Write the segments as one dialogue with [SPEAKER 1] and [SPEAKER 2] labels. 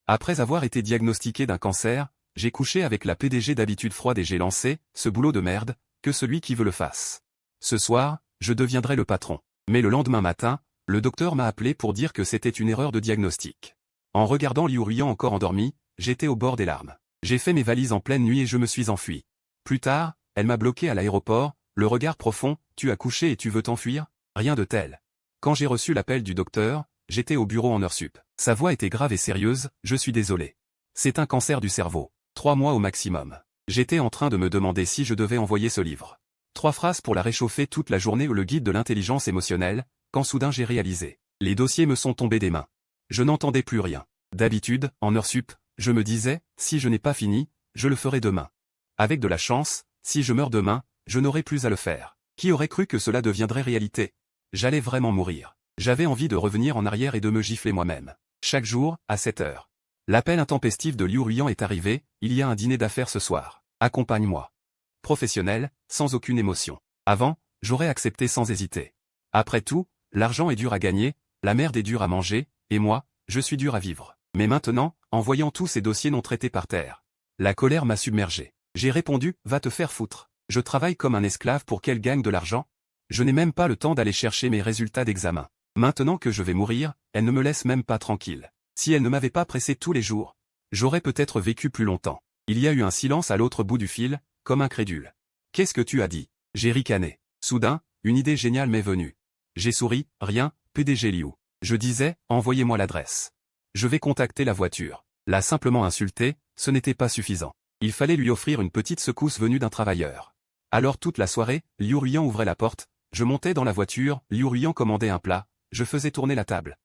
[SPEAKER 1] Après avoir été diagnostiqué d'un cancer, j'ai couché avec la PDG d'habitude froide et j'ai lancé, ce boulot de merde, que celui qui veut le fasse. Ce soir, je deviendrai le patron. Mais le lendemain matin, le docteur m'a appelé pour dire que c'était une erreur de diagnostic. En regardant Liu Ruiyan encore endormi, j'étais au bord des larmes. J'ai fait mes valises en pleine nuit et je me suis enfui. Plus tard, elle m'a bloqué à l'aéroport, le regard profond, « Tu as couché et tu veux t'enfuir ?» Rien de tel. Quand j'ai reçu l'appel du docteur, j'étais au bureau en heure sup. Sa voix était grave et sérieuse, « Je suis désolé. C'est un cancer du cerveau. 3 mois au maximum. » J'étais en train de me demander si je devais envoyer ce livre. 3 phrases pour la réchauffer toute la journée ou le guide de l'intelligence émotionnelle, quand soudain j'ai réalisé. Les dossiers me sont tombés des mains. Je n'entendais plus rien. D'habitude, en heure sup, je me disais, si je n'ai pas fini, je le ferai demain. Avec de la chance, si je meurs demain, je n'aurai plus à le faire. Qui aurait cru que cela deviendrait réalité? J'allais vraiment mourir. J'avais envie de revenir en arrière et de me gifler moi-même. Chaque jour, à 7 heures. L'appel intempestif de Liu Ruiyan est arrivé, il y a un dîner d'affaires ce soir. Accompagne-moi. Professionnel, sans aucune émotion. Avant, j'aurais accepté sans hésiter. Après tout, l'argent est dur à gagner, la merde est dure à manger, et moi, je suis dur à vivre. Mais maintenant, en voyant tous ces dossiers non traités par terre, la colère m'a submergé. J'ai répondu, va te faire foutre. Je travaille comme un esclave pour qu'elle gagne de l'argent. Je n'ai même pas le temps d'aller chercher mes résultats d'examen. Maintenant que je vais mourir, elle ne me laisse même pas tranquille. Si elle ne m'avait pas pressé tous les jours, j'aurais peut-être vécu plus longtemps. Il y a eu un silence à l'autre bout du fil, comme incrédule. Qu'est-ce que tu as dit? J'ai ricané. Soudain, une idée géniale m'est venue. J'ai souri, rien, PDG Liu. Je disais, envoyez-moi l'adresse. Je vais contacter la voiture. La simplement insulter, ce n'était pas suffisant. Il fallait lui offrir une petite secousse venue d'un travailleur. Alors toute la soirée, Liu Ruiyan ouvrait la porte, je montais dans la voiture, Liu Ruiyan commandait un plat, je faisais tourner la table.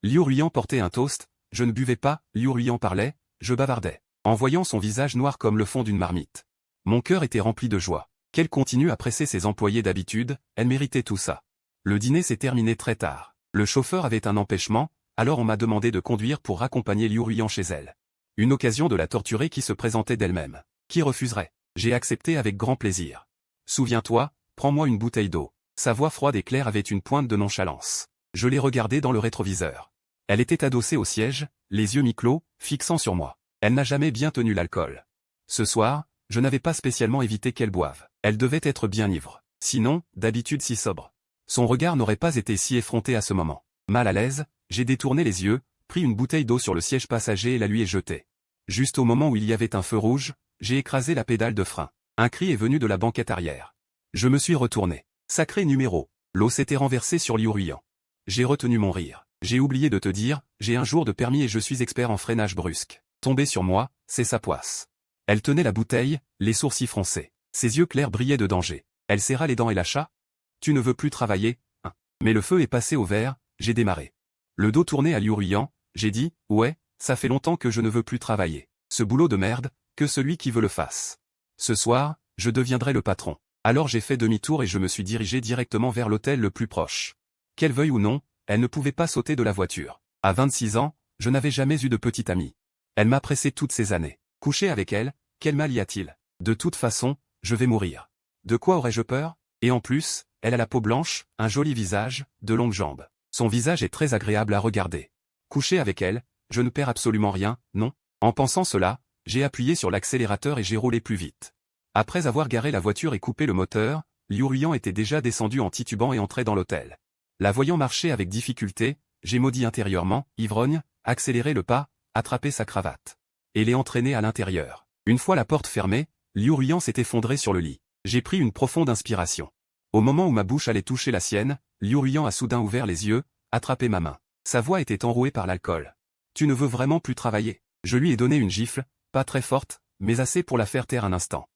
[SPEAKER 1] Liu Ruiyan portait un toast, je ne buvais pas, Liu Ruiyan parlait, je bavardais. En voyant son visage noir comme le fond d'une marmite, mon cœur était rempli de joie. Qu'elle continue à presser ses employés d'habitude, elle méritait tout ça. Le dîner s'est terminé très tard. Le chauffeur avait un empêchement, alors on m'a demandé de conduire pour raccompagner Liu Ruiyan chez elle. Une occasion de la torturer qui se présentait d'elle-même. Qui refuserait? J'ai accepté avec grand plaisir. Souviens-toi, prends-moi une bouteille d'eau. Sa voix froide et claire avait une pointe de nonchalance. Je l'ai regardée dans le rétroviseur. Elle était adossée au siège, les yeux mi-clos, fixant sur moi. Elle n'a jamais bien tenu l'alcool. Ce soir, je n'avais pas spécialement évité qu'elle boive. Elle devait être bien ivre. Sinon, d'habitude si sobre. Son regard n'aurait pas été si effronté à ce moment. Mal à l'aise, j'ai détourné les yeux, pris une bouteille d'eau sur le siège passager et la lui ai jetée. Juste au moment où il y avait un feu rouge, j'ai écrasé la pédale de frein. Un cri est venu de la banquette arrière. Je me suis retourné. Sacré numéro. L'eau s'était renversée sur Liu Ruiyan. J'ai retenu mon rire. J'ai oublié de te dire, j'ai un jour de permis et je suis expert en freinage brusque. Tomber sur moi, c'est sa poisse. Elle tenait la bouteille, les sourcils froncés. Ses yeux clairs brillaient de danger. Elle serra les dents et lâcha. Tu ne veux plus travailler, hein? Mais le feu est passé au vert, j'ai démarré. Le dos tourné à Liu Ruiyan, j'ai dit, ouais, ça fait longtemps que je ne veux plus travailler. Ce boulot de merde, que celui qui veut le fasse. Ce soir, je deviendrai le patron. Alors j'ai fait demi-tour et je me suis dirigé directement vers l'hôtel le plus proche. Qu'elle veuille ou non, elle ne pouvait pas sauter de la voiture. À 26 ans, je n'avais jamais eu de petite amie. Elle m'a pressé toutes ces années. Coucher avec elle, quel mal y a-t-il? De toute façon, je vais mourir. De quoi aurais-je peur? Et en plus, elle a la peau blanche, un joli visage, de longues jambes. Son visage est très agréable à regarder. Coucher avec elle, je ne perds absolument rien, non? En pensant cela, j'ai appuyé sur l'accélérateur et j'ai roulé plus vite. Après avoir garé la voiture et coupé le moteur, Liu Ruiyan était déjà descendu en titubant et entrait dans l'hôtel. La voyant marcher avec difficulté, j'ai maudit intérieurement, ivrogne, accéléré le pas, attrapé sa cravate. Et l'ai entraîné à l'intérieur. Une fois la porte fermée, Liu Ruiyan s'est effondré sur le lit. J'ai pris une profonde inspiration. Au moment où ma bouche allait toucher la sienne, Liu Ruiyan a soudain ouvert les yeux, attrapé ma main. Sa voix était enrouée par l'alcool. Tu ne veux vraiment plus travailler? Je lui ai donné une gifle, pas très forte, mais assez pour la faire taire un instant.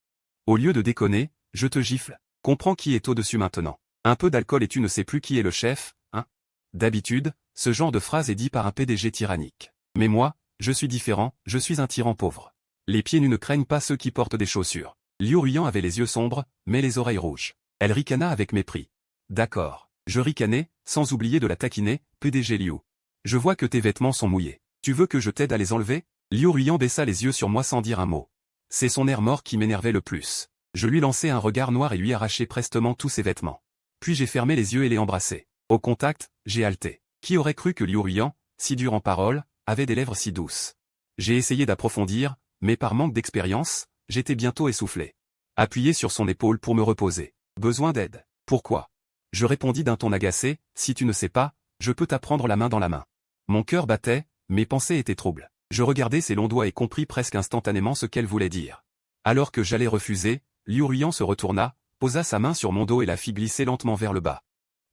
[SPEAKER 1] Au lieu de déconner, je te gifle. Comprends qui est au-dessus maintenant. Un peu d'alcool et tu ne sais plus qui est le chef, hein? D'habitude, ce genre de phrase est dit par un PDG tyrannique. Mais moi, je suis différent, je suis un tyran pauvre. Les pieds nus ne craignent pas ceux qui portent des chaussures. Liu Ruiyan avait les yeux sombres, mais les oreilles rouges. Elle ricana avec mépris. D'accord. Je ricanai, sans oublier de la taquiner, PDG Liu. Je vois que tes vêtements sont mouillés. Tu veux que je t'aide à les enlever? Liu Ruiyan baissa les yeux sur moi sans dire un mot. C'est son air mort qui m'énervait le plus. Je lui lançai un regard noir et lui arrachai prestement tous ses vêtements. Puis j'ai fermé les yeux et l'ai embrassé. Au contact, j'ai haleté. Qui aurait cru que Liu Ruiyan, si dur en parole, avait des lèvres si douces? J'ai essayé d'approfondir, mais par manque d'expérience, j'étais bientôt essoufflé. Appuyé sur son épaule pour me reposer. Besoin d'aide. Pourquoi? Je répondis d'un ton agacé, si tu ne sais pas, je peux t'apprendre la main dans la main. Mon cœur battait, mes pensées étaient troubles. Je regardais ses longs doigts et compris presque instantanément ce qu'elle voulait dire. Alors que j'allais refuser, Liu Ruyan se retourna, posa sa main sur mon dos et la fit glisser lentement vers le bas.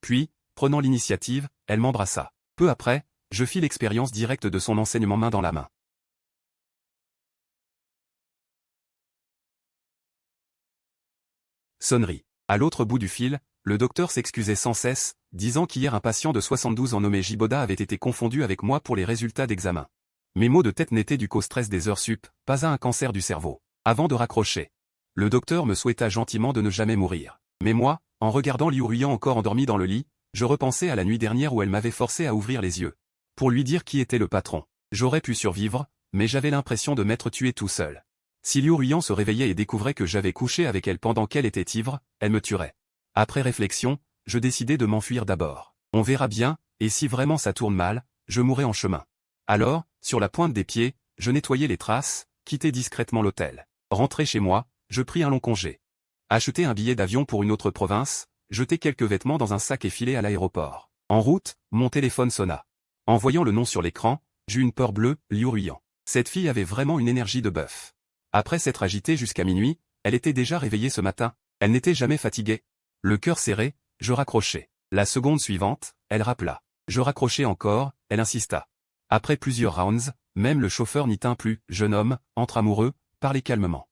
[SPEAKER 1] Puis, prenant l'initiative, elle m'embrassa. Peu après, je fis l'expérience directe de son enseignement main dans la main. Sonnerie. À l'autre bout du fil, le docteur s'excusait sans cesse, disant qu'hier un patient de 72 ans nommé Jiboda avait été confondu avec moi pour les résultats d'examen. Mes maux de tête n'étaient dus qu'au stress des heures sup, pas à un cancer du cerveau. Avant de raccrocher, le docteur me souhaita gentiment de ne jamais mourir. Mais moi, en regardant Liu Ruyan encore endormi dans le lit, je repensais à la nuit dernière où elle m'avait forcé à ouvrir les yeux. Pour lui dire qui était le patron. J'aurais pu survivre, mais j'avais l'impression de m'être tué tout seul. Si Liu Ruyan se réveillait et découvrait que j'avais couché avec elle pendant qu'elle était ivre, elle me tuerait. Après réflexion, je décidai de m'enfuir d'abord. On verra bien, et si vraiment ça tourne mal, je mourrai en chemin. Alors, sur la pointe des pieds, je nettoyai les traces, quittai discrètement l'hôtel. Rentré chez moi, je pris un long congé. Achetai un billet d'avion pour une autre province, jetai quelques vêtements dans un sac et filai à l'aéroport. En route, mon téléphone sonna. En voyant le nom sur l'écran, j'eus une peur bleue, Liu Ruyan. Cette fille avait vraiment une énergie de bœuf. Après s'être agitée jusqu'à minuit, elle était déjà réveillée ce matin, elle n'était jamais fatiguée. Le cœur serré, je raccrochai. La seconde suivante, elle rappela. Je raccrochai encore, elle insista. Après plusieurs rounds, même le chauffeur n'y tint plus. Jeune homme, entre amoureux, parlez calmement.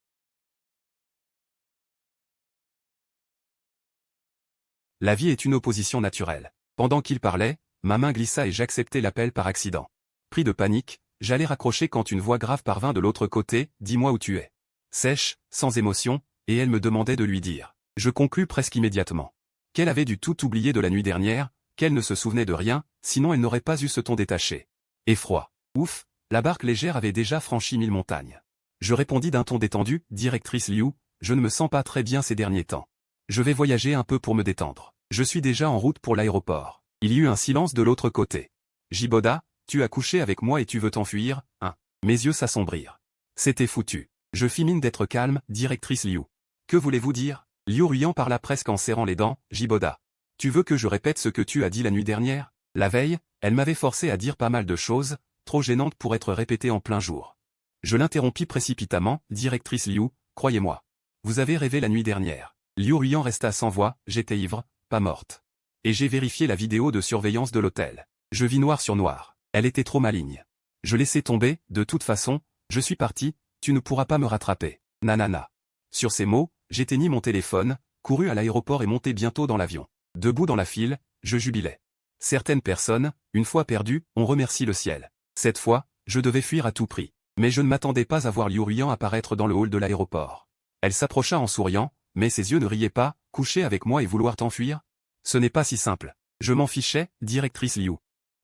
[SPEAKER 1] La vie est une opposition naturelle. Pendant qu'il parlait, ma main glissa et j'acceptai l'appel par accident. Pris de panique, j'allais raccrocher quand une voix grave parvint de l'autre côté, « Dis-moi où tu es ». Sèche, sans émotion, et elle me demandait de lui dire. Je conclus presque immédiatement qu'elle avait du tout oublié de la nuit dernière, qu'elle ne se souvenait de rien, sinon elle n'aurait pas eu ce ton détaché. Et froid. Ouf, la barque légère avait déjà franchi 1000 montagnes. Je répondis d'un ton détendu, « Directrice Liu, je ne me sens pas très bien ces derniers temps. Je vais voyager un peu pour me détendre. Je suis déjà en route pour l'aéroport. » Il y eut un silence de l'autre côté. Jiboda, tu as couché avec moi et tu veux t'enfuir, hein? Mes yeux s'assombrirent. C'était foutu. Je fis mine d'être calme, directrice Liu. Que voulez-vous dire? Liu Ruyan parla presque en serrant les dents, Jiboda. Tu veux que je répète ce que tu as dit la nuit dernière? La veille, elle m'avait forcé à dire pas mal de choses, trop gênantes pour être répétées en plein jour. Je l'interrompis précipitamment, directrice Liu, croyez-moi. Vous avez rêvé la nuit dernière. Liu Ruyan resta sans voix, j'étais ivre, pas morte. Et j'ai vérifié la vidéo de surveillance de l'hôtel. Je vis noir sur noir. Elle était trop maligne. Je laissai tomber, de toute façon, je suis parti, tu ne pourras pas me rattraper. Nanana. Sur ces mots, j'éteignis mon téléphone, courus à l'aéroport et montai bientôt dans l'avion. Debout dans la file, je jubilais. Certaines personnes, une fois perdues, ont remercié le ciel. Cette fois, je devais fuir à tout prix. Mais je ne m'attendais pas à voir Liu Ruyan apparaître dans le hall de l'aéroport. Elle s'approcha en souriant, mais ses yeux ne riaient pas, coucher avec moi et vouloir t'enfuir? Ce n'est pas si simple. Je m'en fichais, directrice Liu.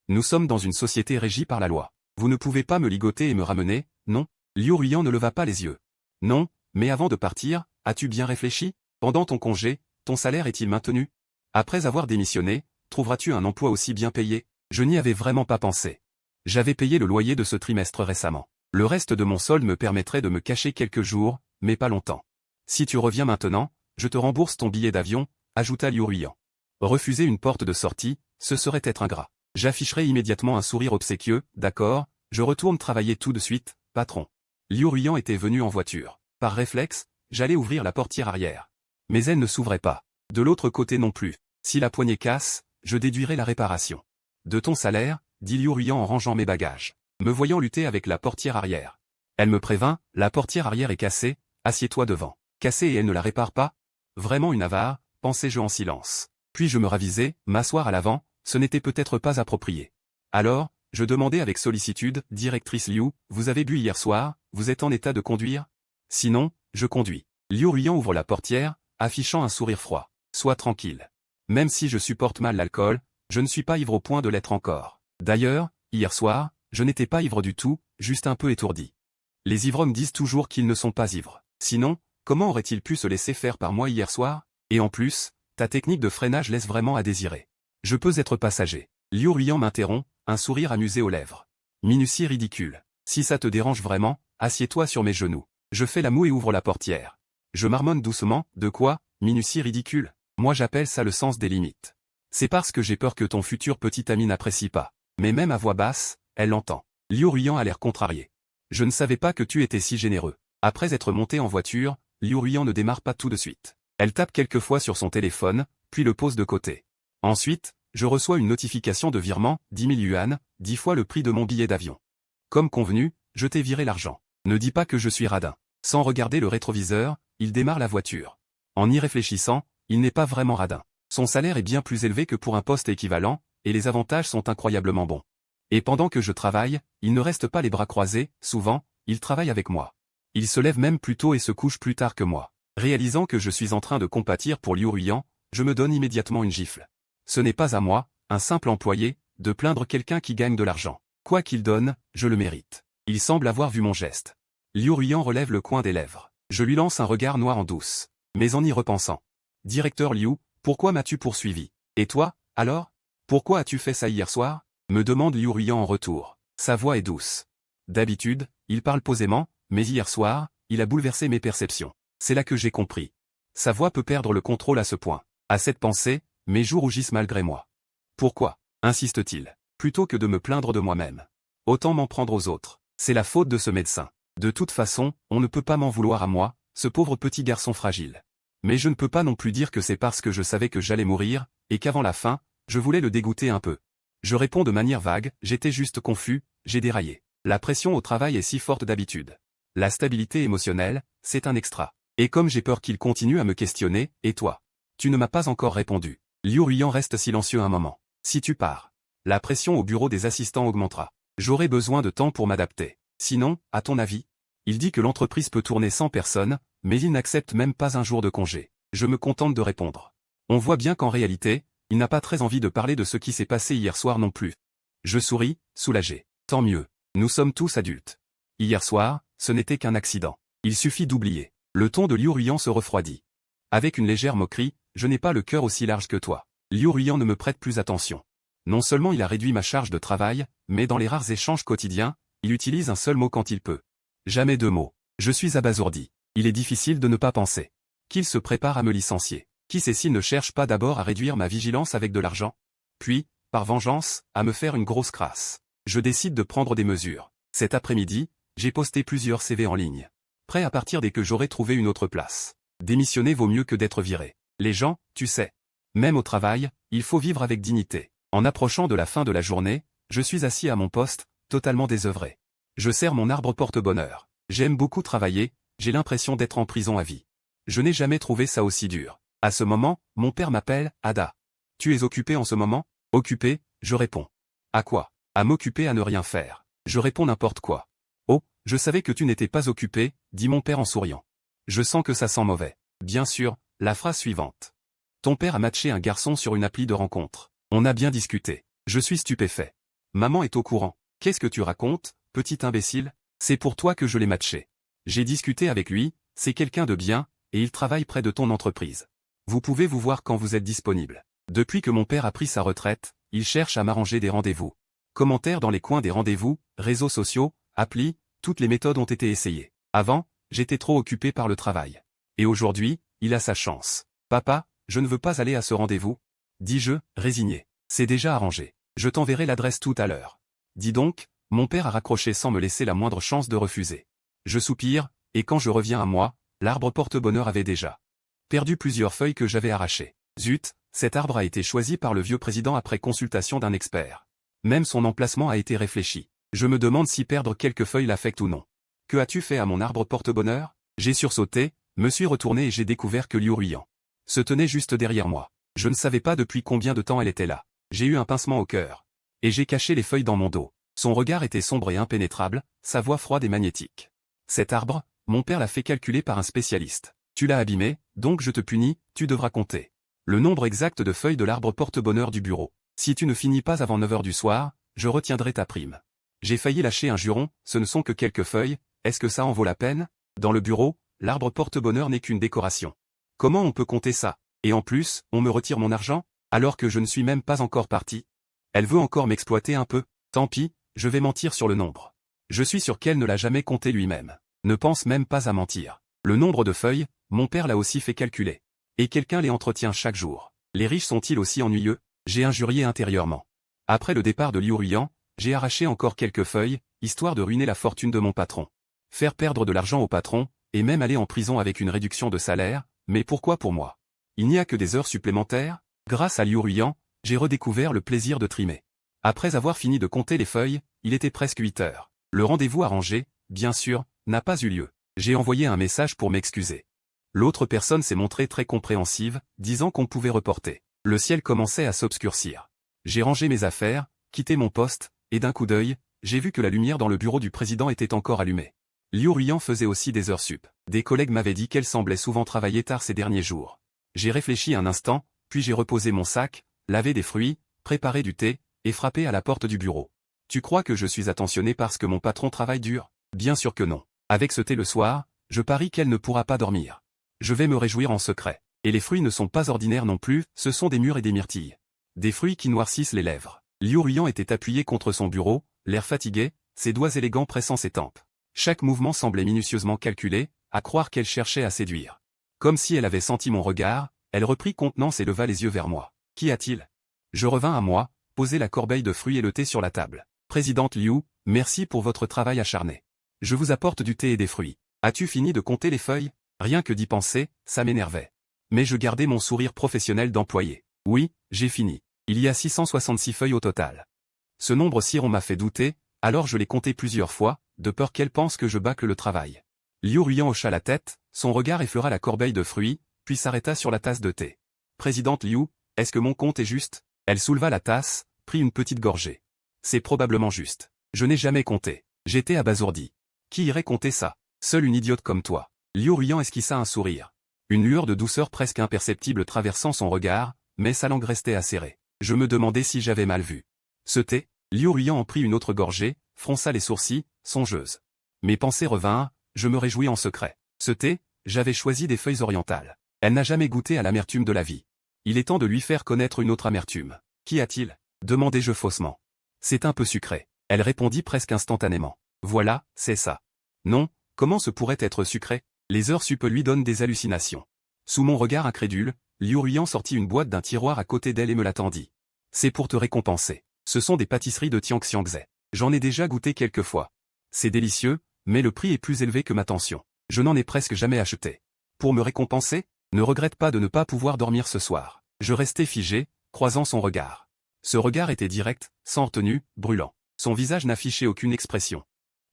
[SPEAKER 1] Nous sommes dans une société régie par la loi. Vous ne pouvez pas me ligoter et me ramener, non? Liu Ruyan ne leva pas les yeux. Non, mais avant de partir, as-tu bien réfléchi? Pendant ton congé, ton salaire est-il maintenu? Après avoir démissionné, trouveras-tu un emploi aussi bien payé? Je n'y avais vraiment pas pensé. J'avais payé le loyer de ce trimestre récemment. Le reste de mon solde me permettrait de me cacher quelques jours, mais pas longtemps. Si tu reviens maintenant, je te rembourse ton billet d'avion, ajouta Liu Ruyan. Refuser une porte de sortie, ce serait être ingrat. J'afficherai immédiatement un sourire obséquieux, d'accord, je retourne travailler tout de suite, patron. Liu Ruyan était venu en voiture. Par réflexe, j'allais ouvrir la portière arrière. Mais elle ne s'ouvrait pas. De l'autre côté non plus. Si la poignée casse, je déduirai la réparation. De ton salaire, dit Liu Ruyan en rangeant mes bagages. Me voyant lutter avec la portière arrière. Elle me prévint, la portière arrière est cassée, assieds-toi devant. Cassée et elle ne la répare pas? Vraiment une avare, pensai-je en silence. Puis je me ravisai, m'asseoir à l'avant, ce n'était peut-être pas approprié. Alors, je demandai avec sollicitude, directrice Liu, vous avez bu hier soir, vous êtes en état de conduire? Sinon, je conduis. Liu Ruyan ouvre la portière, affichant un sourire froid. Sois tranquille. Même si je supporte mal l'alcool, je ne suis pas ivre au point de l'être encore. D'ailleurs, hier soir, je n'étais pas ivre du tout, juste un peu étourdi. Les ivrognes disent toujours qu'ils ne sont pas ivres. Sinon, comment aurait-il pu se laisser faire par moi hier soir? Et en plus, ta technique de freinage laisse vraiment à désirer. Je peux être passager. Liu Ruyan m'interrompt, un sourire amusé aux lèvres. Minutie ridicule. Si ça te dérange vraiment, assieds-toi sur mes genoux. Je fais la moue et ouvre la portière. Je marmonne doucement, de quoi, minutie ridicule. Moi j'appelle ça le sens des limites. C'est parce que j'ai peur que ton futur petit ami n'apprécie pas. Mais même à voix basse, elle l'entend. Liu Ruiyan a l'air contrarié. Je ne savais pas que tu étais si généreux. Après être monté en voiture, Liu Ruiyan ne démarre pas tout de suite. Elle tape quelques fois sur son téléphone, puis le pose de côté. Ensuite, je reçois une notification de virement, 10 000 yuan, 10 fois le prix de mon billet d'avion. Comme convenu, je t'ai viré l'argent. Ne dis pas que je suis radin. Sans regarder le rétroviseur, il démarre la voiture. En y réfléchissant, il n'est pas vraiment radin. Son salaire est bien plus élevé que pour un poste équivalent, et les avantages sont incroyablement bons. Et pendant que je travaille, il ne reste pas les bras croisés, souvent, il travaille avec moi. Il se lève même plus tôt et se couche plus tard que moi. Réalisant que je suis en train de compatir pour Liu Ruiyan, je me donne immédiatement une gifle. Ce n'est pas à moi, un simple employé, de plaindre quelqu'un qui gagne de l'argent. Quoi qu'il donne, je le mérite. Il semble avoir vu mon geste. Liu Ruiyan relève le coin des lèvres. Je lui lance un regard noir en douce. Mais en y repensant. Directeur Liu, pourquoi m'as-tu poursuivi? Et toi, alors? Pourquoi as-tu fait ça hier soir? Me demande Liu Ruiyan en retour. Sa voix est douce. D'habitude, il parle posément, mais hier soir, il a bouleversé mes perceptions. C'est là que j'ai compris. Sa voix peut perdre le contrôle à ce point. À cette pensée, mes joues rougissent malgré moi. Pourquoi? Insiste-t-il. Plutôt que de me plaindre de moi-même. Autant m'en prendre aux autres. C'est la faute de ce médecin. De toute façon, on ne peut pas m'en vouloir à moi, ce pauvre petit garçon fragile. Mais je ne peux pas non plus dire que c'est parce que je savais que j'allais mourir, et qu'avant la fin, je voulais le dégoûter un peu. Je réponds de manière vague, j'étais juste confus, j'ai déraillé. La pression au travail est si forte d'habitude. La stabilité émotionnelle, c'est un extra. Et comme j'ai peur qu'il continue à me questionner, et toi? Tu ne m'as pas encore répondu. Liu Ruiyan reste silencieux un moment. Si tu pars, la pression au bureau des assistants augmentera. J'aurai besoin de temps pour m'adapter. Sinon, à ton avis? Il dit que l'entreprise peut tourner sans personne, mais il n'accepte même pas un jour de congé. Je me contente de répondre. On voit bien qu'en réalité, il n'a pas très envie de parler de ce qui s'est passé hier soir non plus. Je souris, soulagé. Tant mieux. Nous sommes tous adultes. Hier soir, ce n'était qu'un accident. Il suffit d'oublier. Le ton de Liu Ruiyan se refroidit. Avec une légère moquerie, je n'ai pas le cœur aussi large que toi. Liu Ruiyan ne me prête plus attention. Non seulement il a réduit ma charge de travail, mais dans les rares échanges quotidiens, il utilise un seul mot quand il peut. Jamais deux mots. Je suis abasourdi. Il est difficile de ne pas penser qu'il se prépare à me licencier. Qui sait s'il ne cherche pas d'abord à réduire ma vigilance avec de l'argent? Puis, par vengeance, à me faire une grosse crasse. Je décide de prendre des mesures. Cet après-midi, j'ai posté plusieurs CV en ligne. Prêt à partir dès que j'aurai trouvé une autre place. Démissionner vaut mieux que d'être viré. Les gens, tu sais. Même au travail, il faut vivre avec dignité. En approchant de la fin de la journée, je suis assis à mon poste, totalement désœuvré. Je serre mon arbre porte-bonheur. J'aime beaucoup travailler, j'ai l'impression d'être en prison à vie. Je n'ai jamais trouvé ça aussi dur. À ce moment, mon père m'appelle, Ada. Tu es occupé en ce moment? Occupé, je réponds. À quoi? À m'occuper à ne rien faire. Je réponds n'importe quoi. Oh, je savais que tu n'étais pas occupé, dit mon père en souriant. Je sens que ça sent mauvais. Bien sûr, la phrase suivante. Ton père a matché un garçon sur une appli de rencontre. On a bien discuté. Je suis stupéfait. Maman est au courant. Qu'est-ce que tu racontes, petit imbécile? C'est pour toi que je l'ai matché. J'ai discuté avec lui, c'est quelqu'un de bien, et il travaille près de ton entreprise. Vous pouvez vous voir quand vous êtes disponible. Depuis que mon père a pris sa retraite, il cherche à m'arranger des rendez-vous. Commentaires dans les coins des rendez-vous, réseaux sociaux, applis, toutes les méthodes ont été essayées. Avant, j'étais trop occupé par le travail. Et aujourd'hui, il a sa chance. Papa, je ne veux pas aller à ce rendez-vous, dis-je, résigné. C'est déjà arrangé. Je t'enverrai l'adresse tout à l'heure. Dis donc, mon père a raccroché sans me laisser la moindre chance de refuser. Je soupire, et quand je reviens à moi, l'arbre porte-bonheur avait déjà perdu plusieurs feuilles que j'avais arrachées. Zut, cet arbre a été choisi par le vieux président après consultation d'un expert. Même son emplacement a été réfléchi. Je me demande si perdre quelques feuilles l'affecte ou non. Que as-tu fait à mon arbre porte-bonheur? J'ai sursauté, me suis retourné et j'ai découvert que Liu Ruiyan se tenait juste derrière moi. Je ne savais pas depuis combien de temps elle était là. J'ai eu un pincement au cœur. Et j'ai caché les feuilles dans mon dos. Son regard était sombre et impénétrable, sa voix froide et magnétique. Cet arbre, mon père l'a fait calculer par un spécialiste. Tu l'as abîmé, donc je te punis, tu devras compter le nombre exact de feuilles de l'arbre porte-bonheur du bureau. Si tu ne finis pas avant 9 heures du soir, je retiendrai ta prime. J'ai failli lâcher un juron, ce ne sont que quelques feuilles, est-ce que ça en vaut la peine? Dans le bureau, l'arbre porte-bonheur n'est qu'une décoration. Comment on peut compter ça? Et en plus, on me retire mon argent, alors que je ne suis même pas encore parti. Elle veut encore m'exploiter un peu, tant pis, je vais mentir sur le nombre. Je suis sûr qu'elle ne l'a jamais compté lui-même. Ne pense même pas à mentir. Le nombre de feuilles, mon père l'a aussi fait calculer. Et quelqu'un les entretient chaque jour. Les riches sont-ils aussi ennuyeux? J'ai injurié intérieurement. Après le départ de Liu Ruyan, j'ai arraché encore quelques feuilles, histoire de ruiner la fortune de mon patron. Faire perdre de l'argent au patron, et même aller en prison avec une réduction de salaire, mais pourquoi pour moi? Il n'y a que des heures supplémentaires? Grâce à Liu Ruyan, j'ai redécouvert le plaisir de trimer. Après avoir fini de compter les feuilles, il était presque 8 heures. Le rendez-vous arrangé, bien sûr, n'a pas eu lieu. J'ai envoyé un message pour m'excuser. L'autre personne s'est montrée très compréhensive, disant qu'on pouvait reporter. Le ciel commençait à s'obscurcir. J'ai rangé mes affaires, quitté mon poste, et d'un coup d'œil, j'ai vu que la lumière dans le bureau du président était encore allumée. Liu Ruyan faisait aussi des heures sup. Des collègues m'avaient dit qu'elle semblait souvent travailler tard ces derniers jours. J'ai réfléchi un instant, puis j'ai reposé mon sac, lavé des fruits, préparé du thé, et frappé à la porte du bureau. Tu crois que je suis attentionné parce que mon patron travaille dur? Bien sûr que non. Avec ce thé le soir, je parie qu'elle ne pourra pas dormir. Je vais me réjouir en secret. Et les fruits ne sont pas ordinaires non plus, ce sont des mûres et des myrtilles. Des fruits qui noircissent les lèvres. Liu Ruyan était appuyé contre son bureau, l'air fatigué, ses doigts élégants pressant ses tempes. Chaque mouvement semblait minutieusement calculé, à croire qu'elle cherchait à séduire. Comme si elle avait senti mon regard, elle reprit contenance et leva les yeux vers moi. Qu'y a-t-il? Je revins à moi, posai la corbeille de fruits et le thé sur la table. Présidente Liu, merci pour votre travail acharné. Je vous apporte du thé et des fruits. As-tu fini de compter les feuilles? Rien que d'y penser, ça m'énervait. Mais je gardais mon sourire professionnel d'employé. Oui, j'ai fini. Il y a 666 feuilles au total. Ce nombre si rond m'a fait douter, alors je l'ai compté plusieurs fois, de peur qu'elle pense que je bâcle le travail. Liu Ruyan hocha la tête, son regard effleura la corbeille de fruits, puis s'arrêta sur la tasse de thé. Présidente Liu, est-ce que mon compte est juste? Elle souleva la tasse, prit une petite gorgée. C'est probablement juste. Je n'ai jamais compté. J'étais abasourdi. Qui irait compter ça? Seule une idiote comme toi. Liu Ruyan esquissa un sourire. Une lueur de douceur presque imperceptible traversant son regard, mais sa langue restait acérée. Je me demandais si j'avais mal vu. Ce thé, Liu Ruyan en prit une autre gorgée, fronça les sourcils, songeuse. Mes pensées revinrent, je me réjouis en secret. Ce thé, j'avais choisi des feuilles orientales. Elle n'a jamais goûté à l'amertume de la vie. Il est temps de lui faire connaître une autre amertume. Qu'y a-t-il? Demandai-je faussement. C'est un peu sucré. Elle répondit presque instantanément. Voilà, c'est ça. Non, comment ce pourrait être sucré? Les heures sup lui donnent des hallucinations. Sous mon regard incrédule, Liu Ruyan sortit une boîte d'un tiroir à côté d'elle et me la tendit. C'est pour te récompenser. Ce sont des pâtisseries de Tianxiangzhe. J'en ai déjà goûté quelques fois. C'est délicieux, mais le prix est plus élevé que ma tension. Je n'en ai presque jamais acheté. Pour me récompenser? Ne regrette pas de ne pas pouvoir dormir ce soir. Je restai figé, croisant son regard. Ce regard était direct, sans retenue, brûlant. Son visage n'affichait aucune expression.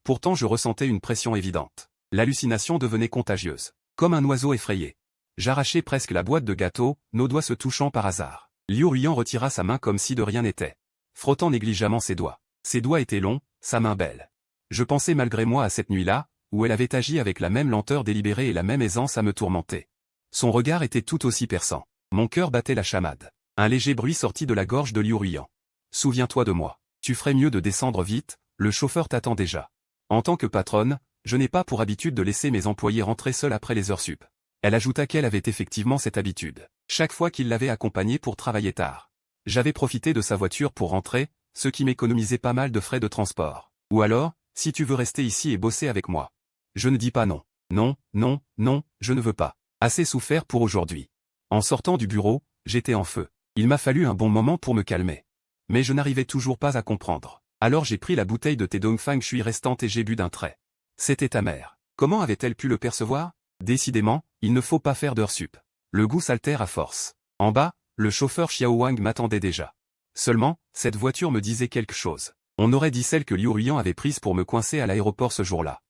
[SPEAKER 1] Pourtant je ressentais une pression évidente. L'hallucination devenait contagieuse. Comme un oiseau effrayé. J'arrachai presque la boîte de gâteaux, nos doigts se touchant par hasard. Liu Ruyan retira sa main comme si de rien n'était. Frottant négligemment ses doigts. Ses doigts étaient longs, sa main belle. Je pensais malgré moi à cette nuit-là, où elle avait agi avec la même lenteur délibérée et la même aisance à me tourmenter. Son regard était tout aussi perçant. Mon cœur battait la chamade. Un léger bruit sortit de la gorge de Liu Ruyan. Souviens-toi de moi. Tu ferais mieux de descendre vite, le chauffeur t'attend déjà. En tant que patronne, je n'ai pas pour habitude de laisser mes employés rentrer seuls après les heures sup. Elle ajouta qu'elle avait effectivement cette habitude. Chaque fois qu'il l'avait accompagnée pour travailler tard. J'avais profité de sa voiture pour rentrer, ce qui m'économisait pas mal de frais de transport. Ou alors, si tu veux rester ici et bosser avec moi. Je ne dis pas non. Non, non, non, je ne veux pas. Assez souffert pour aujourd'hui. En sortant du bureau, j'étais en feu. Il m'a fallu un bon moment pour me calmer. Mais je n'arrivais toujours pas à comprendre. Alors j'ai pris la bouteille de thé Dongfang Shui restante et j'ai bu d'un trait. C'était amer. Comment avait-elle pu le percevoir? Décidément, il ne faut pas faire d'heures sup. Le goût s'altère à force. En bas, le chauffeur Xiao Wang m'attendait déjà. Seulement, cette voiture me disait quelque chose. On aurait dit celle que Liu Ruyan avait prise pour me coincer à l'aéroport ce jour-là.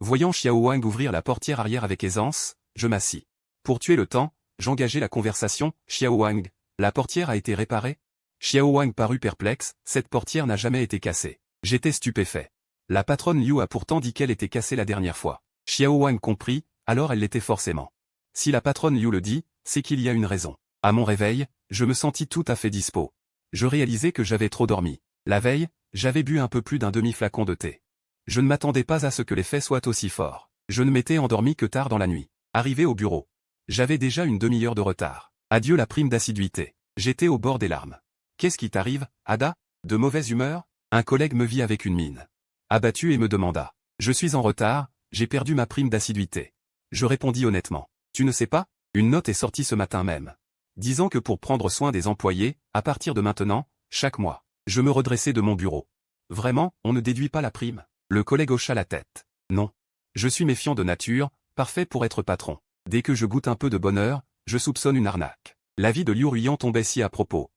[SPEAKER 1] Voyant Xiao Wang ouvrir la portière arrière avec aisance, je m'assis. Pour tuer le temps, j'engageai la conversation. Xiao Wang, la portière a été réparée? Xiao Wang parut perplexe, cette portière n'a jamais été cassée. J'étais stupéfait. La patronne Liu a pourtant dit qu'elle était cassée la dernière fois. Xiao Wang comprit, alors elle l'était forcément. Si la patronne Liu le dit, c'est qu'il y a une raison. À mon réveil, je me sentis tout à fait dispo. Je réalisais que j'avais trop dormi. La veille, j'avais bu un peu plus d'un demi-flacon de thé. Je ne m'attendais pas à ce que l'effet soit aussi fort. Je ne m'étais endormi que tard dans la nuit. Arrivé au bureau. J'avais déjà une demi-heure de retard. Adieu la prime d'assiduité. J'étais au bord des larmes. Qu'est-ce qui t'arrive, Ada? De mauvaise humeur? Un collègue me vit avec une mine abattu et me demanda. Je suis en retard, j'ai perdu ma prime d'assiduité. Je répondis honnêtement. Tu ne sais pas? Une note est sortie ce matin même. Disant que pour prendre soin des employés, à partir de maintenant, chaque mois, je me redressais de mon bureau. Vraiment, on ne déduit pas la prime? Le collègue hocha la tête. Non. Je suis méfiant de nature, parfait pour être patron. Dès que je goûte un peu de bonheur, je soupçonne une arnaque. La vie de Liu Ruyan tombait si à propos.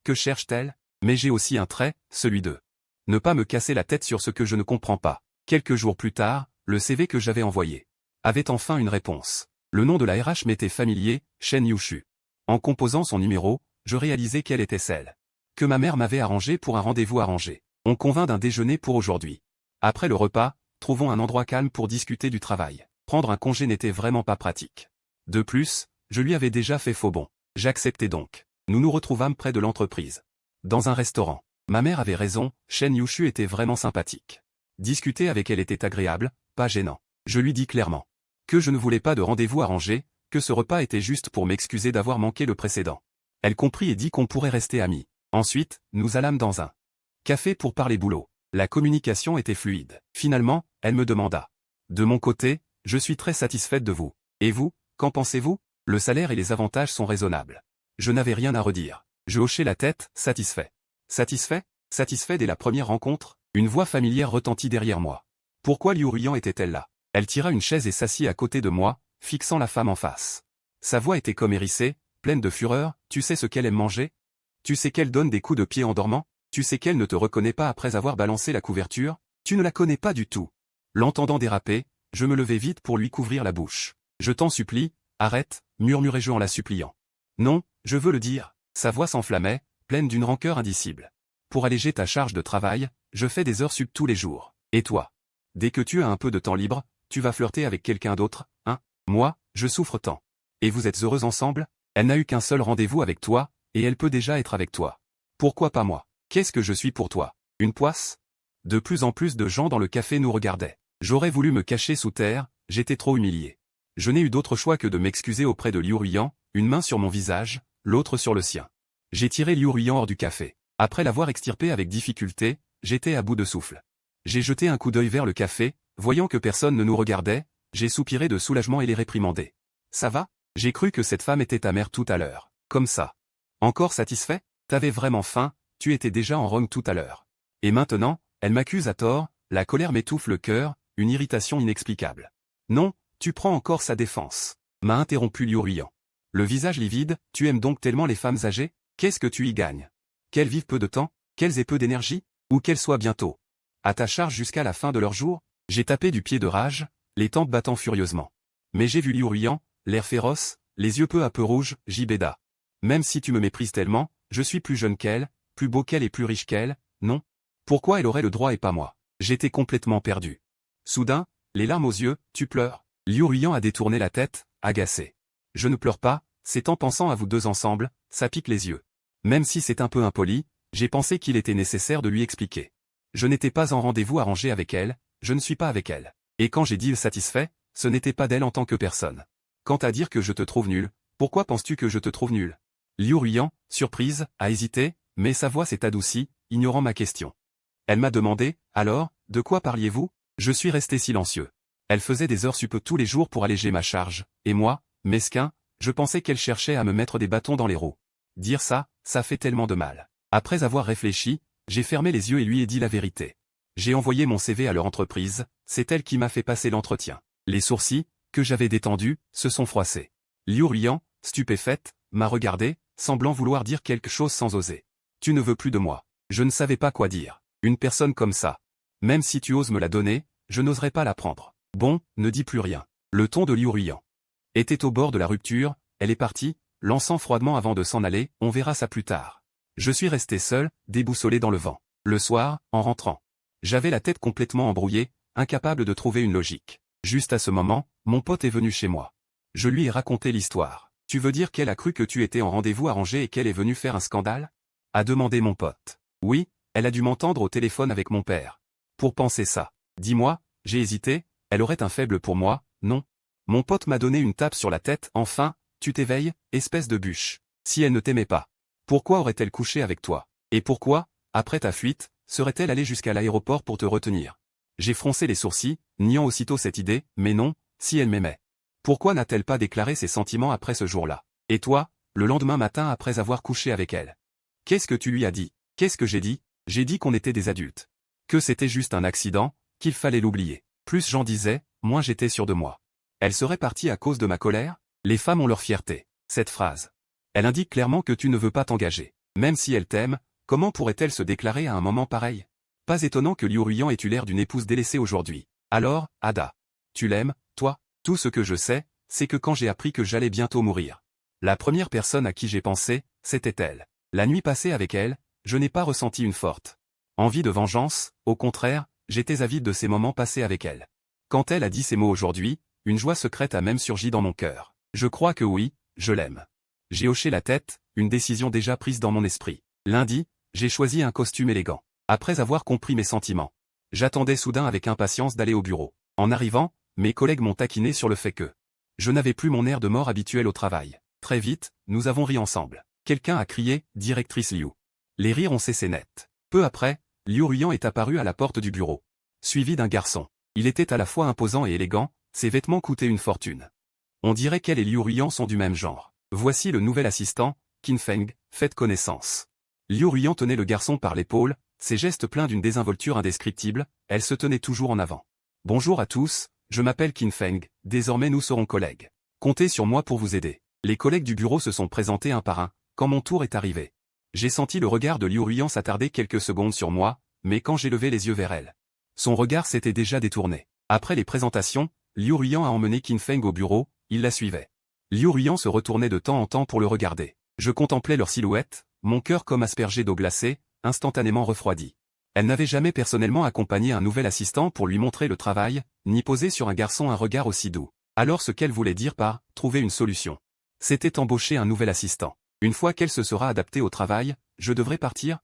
[SPEAKER 1] Que cherche-t-elle? Mais j'ai aussi un trait, celui de ne pas me casser la tête sur ce que je ne comprends pas. Quelques jours plus tard, le CV que j'avais envoyé avait enfin une réponse. Le nom de la RH m'était familier, Shen Yushu. En composant son numéro, je réalisais qu'elle était celle que ma mère m'avait arrangée pour un rendez-vous arrangé. On convint d'un déjeuner pour aujourd'hui. Après le repas, trouvons un endroit calme pour discuter du travail. Prendre un congé n'était vraiment pas pratique. De plus, je lui avais déjà fait faux bon. J'acceptais donc. Nous nous retrouvâmes près de l'entreprise. Dans un restaurant. Ma mère avait raison, Shen Yushu était vraiment sympathique. Discuter avec elle était agréable, pas gênant. Je lui dis clairement que je ne voulais pas de rendez-vous arrangé, que ce repas était juste pour m'excuser d'avoir manqué le précédent. Elle comprit et dit qu'on pourrait rester amis. Ensuite, nous allâmes dans un café pour parler boulot. La communication était fluide. Finalement, elle me demanda. De mon côté, je suis très satisfaite de vous. Et vous, qu'en pensez-vous? Le salaire et les avantages sont raisonnables. Je n'avais rien à redire. Je hochai la tête, satisfait. Satisfait? Satisfait dès la première rencontre? Une voix familière retentit derrière moi. Pourquoi Liu Ruyan était-elle là? Elle tira une chaise et s'assit à côté de moi, fixant la femme en face. Sa voix était comme hérissée, pleine de fureur. Tu sais ce qu'elle aime manger? Tu sais qu'elle donne des coups de pied en dormant? Tu sais qu'elle ne te reconnaît pas après avoir balancé la couverture? Tu ne la connais pas du tout. L'entendant déraper, je me levai vite pour lui couvrir la bouche. Je t'en supplie, arrête, murmurai-je en la suppliant. Non, je veux le dire. Sa voix s'enflammait, pleine d'une rancœur indicible. Pour alléger ta charge de travail, je fais des heures sup tous les jours. Et toi? Dès que tu as un peu de temps libre, tu vas flirter avec quelqu'un d'autre, hein? Moi, je souffre tant. Et vous êtes heureux ensemble? Elle n'a eu qu'un seul rendez-vous avec toi, et elle peut déjà être avec toi. Pourquoi pas moi? Qu'est-ce que je suis pour toi? Une poisse? De plus en plus de gens dans le café nous regardaient. J'aurais voulu me cacher sous terre, j'étais trop humilié. Je n'ai eu d'autre choix que de m'excuser auprès de Liu Ruyan, une main sur mon visage, l'autre sur le sien. J'ai tiré Liu Ruyan hors du café. Après l'avoir extirpé avec difficulté, j'étais à bout de souffle. J'ai jeté un coup d'œil vers le café, voyant que personne ne nous regardait, j'ai soupiré de soulagement et les réprimandé. Ça va? J'ai cru que cette femme était ta mère tout à l'heure. Comme ça. Encore satisfait? T'avais vraiment faim, tu étais déjà en Rome tout à l'heure. Et maintenant, elle m'accuse à tort, la colère m'étouffe le cœur, une irritation inexplicable. Non, tu prends encore sa défense. M'a interrompu Liu Ruyan. Le visage livide, tu aimes donc tellement les femmes âgées? Qu'est-ce que tu y gagnes? Qu'elles vivent peu de temps, qu'elles aient peu d'énergie, ou qu'elles soient bientôt à ta charge jusqu'à la fin de leur jour? J'ai tapé du pied de rage, les tempes battant furieusement. Mais j'ai vu Liu Ruyan, l'air féroce, les yeux peu à peu rouges, Jibeda. Même si tu me méprises tellement, je suis plus jeune qu'elle, plus beau qu'elle et plus riche qu'elle, non? Pourquoi elle aurait le droit et pas moi? J'étais complètement perdu. Soudain, les larmes aux yeux, tu pleures? Liu Ruyan a détourné la tête, agacé. Je ne pleure pas, c'est en pensant à vous deux ensemble, ça pique les yeux. Même si c'est un peu impoli, j'ai pensé qu'il était nécessaire de lui expliquer. Je n'étais pas en rendez-vous arrangé avec elle, je ne suis pas avec elle. Et quand j'ai dit satisfait, ce n'était pas d'elle en tant que personne. Quant à dire que je te trouve nul, pourquoi penses-tu que je te trouve nul? Liu Ruyan, surprise, a hésité, mais sa voix s'est adoucie, ignorant ma question. Elle m'a demandé, alors, de quoi parliez-vous? Je suis resté silencieux. Elle faisait des heures sup tous les jours pour alléger ma charge, et moi, mesquin, je pensais qu'elle cherchait à me mettre des bâtons dans les roues. Dire ça, ça fait tellement de mal. Après avoir réfléchi, j'ai fermé les yeux et lui ai dit la vérité. J'ai envoyé mon CV à leur entreprise, c'est elle qui m'a fait passer l'entretien. Les sourcils, que j'avais détendus, se sont froissés. Liu Ruyan, stupéfaite, m'a regardé, semblant vouloir dire quelque chose sans oser. Tu ne veux plus de moi. Je ne savais pas quoi dire. Une personne comme ça. Même si tu oses me la donner, je n'oserais pas la prendre. Bon, ne dis plus rien. Le ton de Liu Ruyan était au bord de la rupture, elle est partie, lançant froidement avant de s'en aller, on verra ça plus tard. Je suis resté seul, déboussolé dans le vent. Le soir, en rentrant. J'avais la tête complètement embrouillée, incapable de trouver une logique. Juste à ce moment, mon pote est venu chez moi. Je lui ai raconté l'histoire. Tu veux dire qu'elle a cru que tu étais en rendez-vous arrangé et qu'elle est venue faire un scandale? A demandé mon pote. Oui, elle a dû m'entendre au téléphone avec mon père. Pour penser ça. Dis-moi, j'ai hésité, elle aurait un faible pour moi, non? Mon pote m'a donné une tape sur la tête. Enfin, tu t'éveilles, espèce de bûche. Si elle ne t'aimait pas, pourquoi aurait-elle couché avec toi? Et pourquoi, après ta fuite, serait-elle allée jusqu'à l'aéroport pour te retenir? J'ai froncé les sourcils, niant aussitôt cette idée, mais non, si elle m'aimait. Pourquoi n'a-t-elle pas déclaré ses sentiments après ce jour-là? Et toi, le lendemain matin après avoir couché avec elle? Qu'est-ce que tu lui as dit? Qu'est-ce que j'ai dit? J'ai dit qu'on était des adultes. Que c'était juste un accident, qu'il fallait l'oublier. Plus j'en disais, moins j'étais sûr de moi. Elle serait partie à cause de ma colère? Les femmes ont leur fierté. Cette phrase. Elle indique clairement que tu ne veux pas t'engager. Même si elle t'aime, comment pourrait-elle se déclarer à un moment pareil? Pas étonnant que Liu Ruyan ait eu l'air d'une épouse délaissée aujourd'hui. Alors, Ada. Tu l'aimes, toi? Tout ce que je sais, c'est que quand j'ai appris que j'allais bientôt mourir, la première personne à qui j'ai pensé, c'était elle. La nuit passée avec elle, je n'ai pas ressenti une forte envie de vengeance, au contraire, j'étais avide de ces moments passés avec elle. Quand elle a dit ces mots aujourd'hui, une joie secrète a même surgi dans mon cœur. Je crois que oui, je l'aime. J'ai hoché la tête, une décision déjà prise dans mon esprit. Lundi, j'ai choisi un costume élégant. Après avoir compris mes sentiments, j'attendais soudain avec impatience d'aller au bureau. En arrivant, mes collègues m'ont taquiné sur le fait que je n'avais plus mon air de mort habituel au travail. Très vite, nous avons ri ensemble. Quelqu'un a crié « Directrice Liu ». Les rires ont cessé net. Peu après, Liu Ruyan est apparu à la porte du bureau, suivi d'un garçon. Il était à la fois imposant et élégant, ses vêtements coûtaient une fortune. On dirait qu'elle et Liu Ruyan sont du même genre. Voici le nouvel assistant, Qin Feng, faites connaissance. Liu Ruyan tenait le garçon par l'épaule, ses gestes pleins d'une désinvolture indescriptible, elle se tenait toujours en avant. Bonjour à tous, je m'appelle Qin Feng, désormais nous serons collègues. Comptez sur moi pour vous aider. Les collègues du bureau se sont présentés un par un, quand mon tour est arrivé. J'ai senti le regard de Liu Ruyan s'attarder quelques secondes sur moi, mais quand j'ai levé les yeux vers elle, son regard s'était déjà détourné. Après les présentations, Liu Ruyan a emmené Qin Feng au bureau, il la suivait. Liu Ruyan se retournait de temps en temps pour le regarder. Je contemplais leur silhouette, mon cœur comme aspergé d'eau glacée, instantanément refroidi. Elle n'avait jamais personnellement accompagné un nouvel assistant pour lui montrer le travail, ni posé sur un garçon un regard aussi doux. Alors ce qu'elle voulait dire par « trouver une solution », c'était embaucher un nouvel assistant. Une fois qu'elle se sera adaptée au travail, je devrais partir?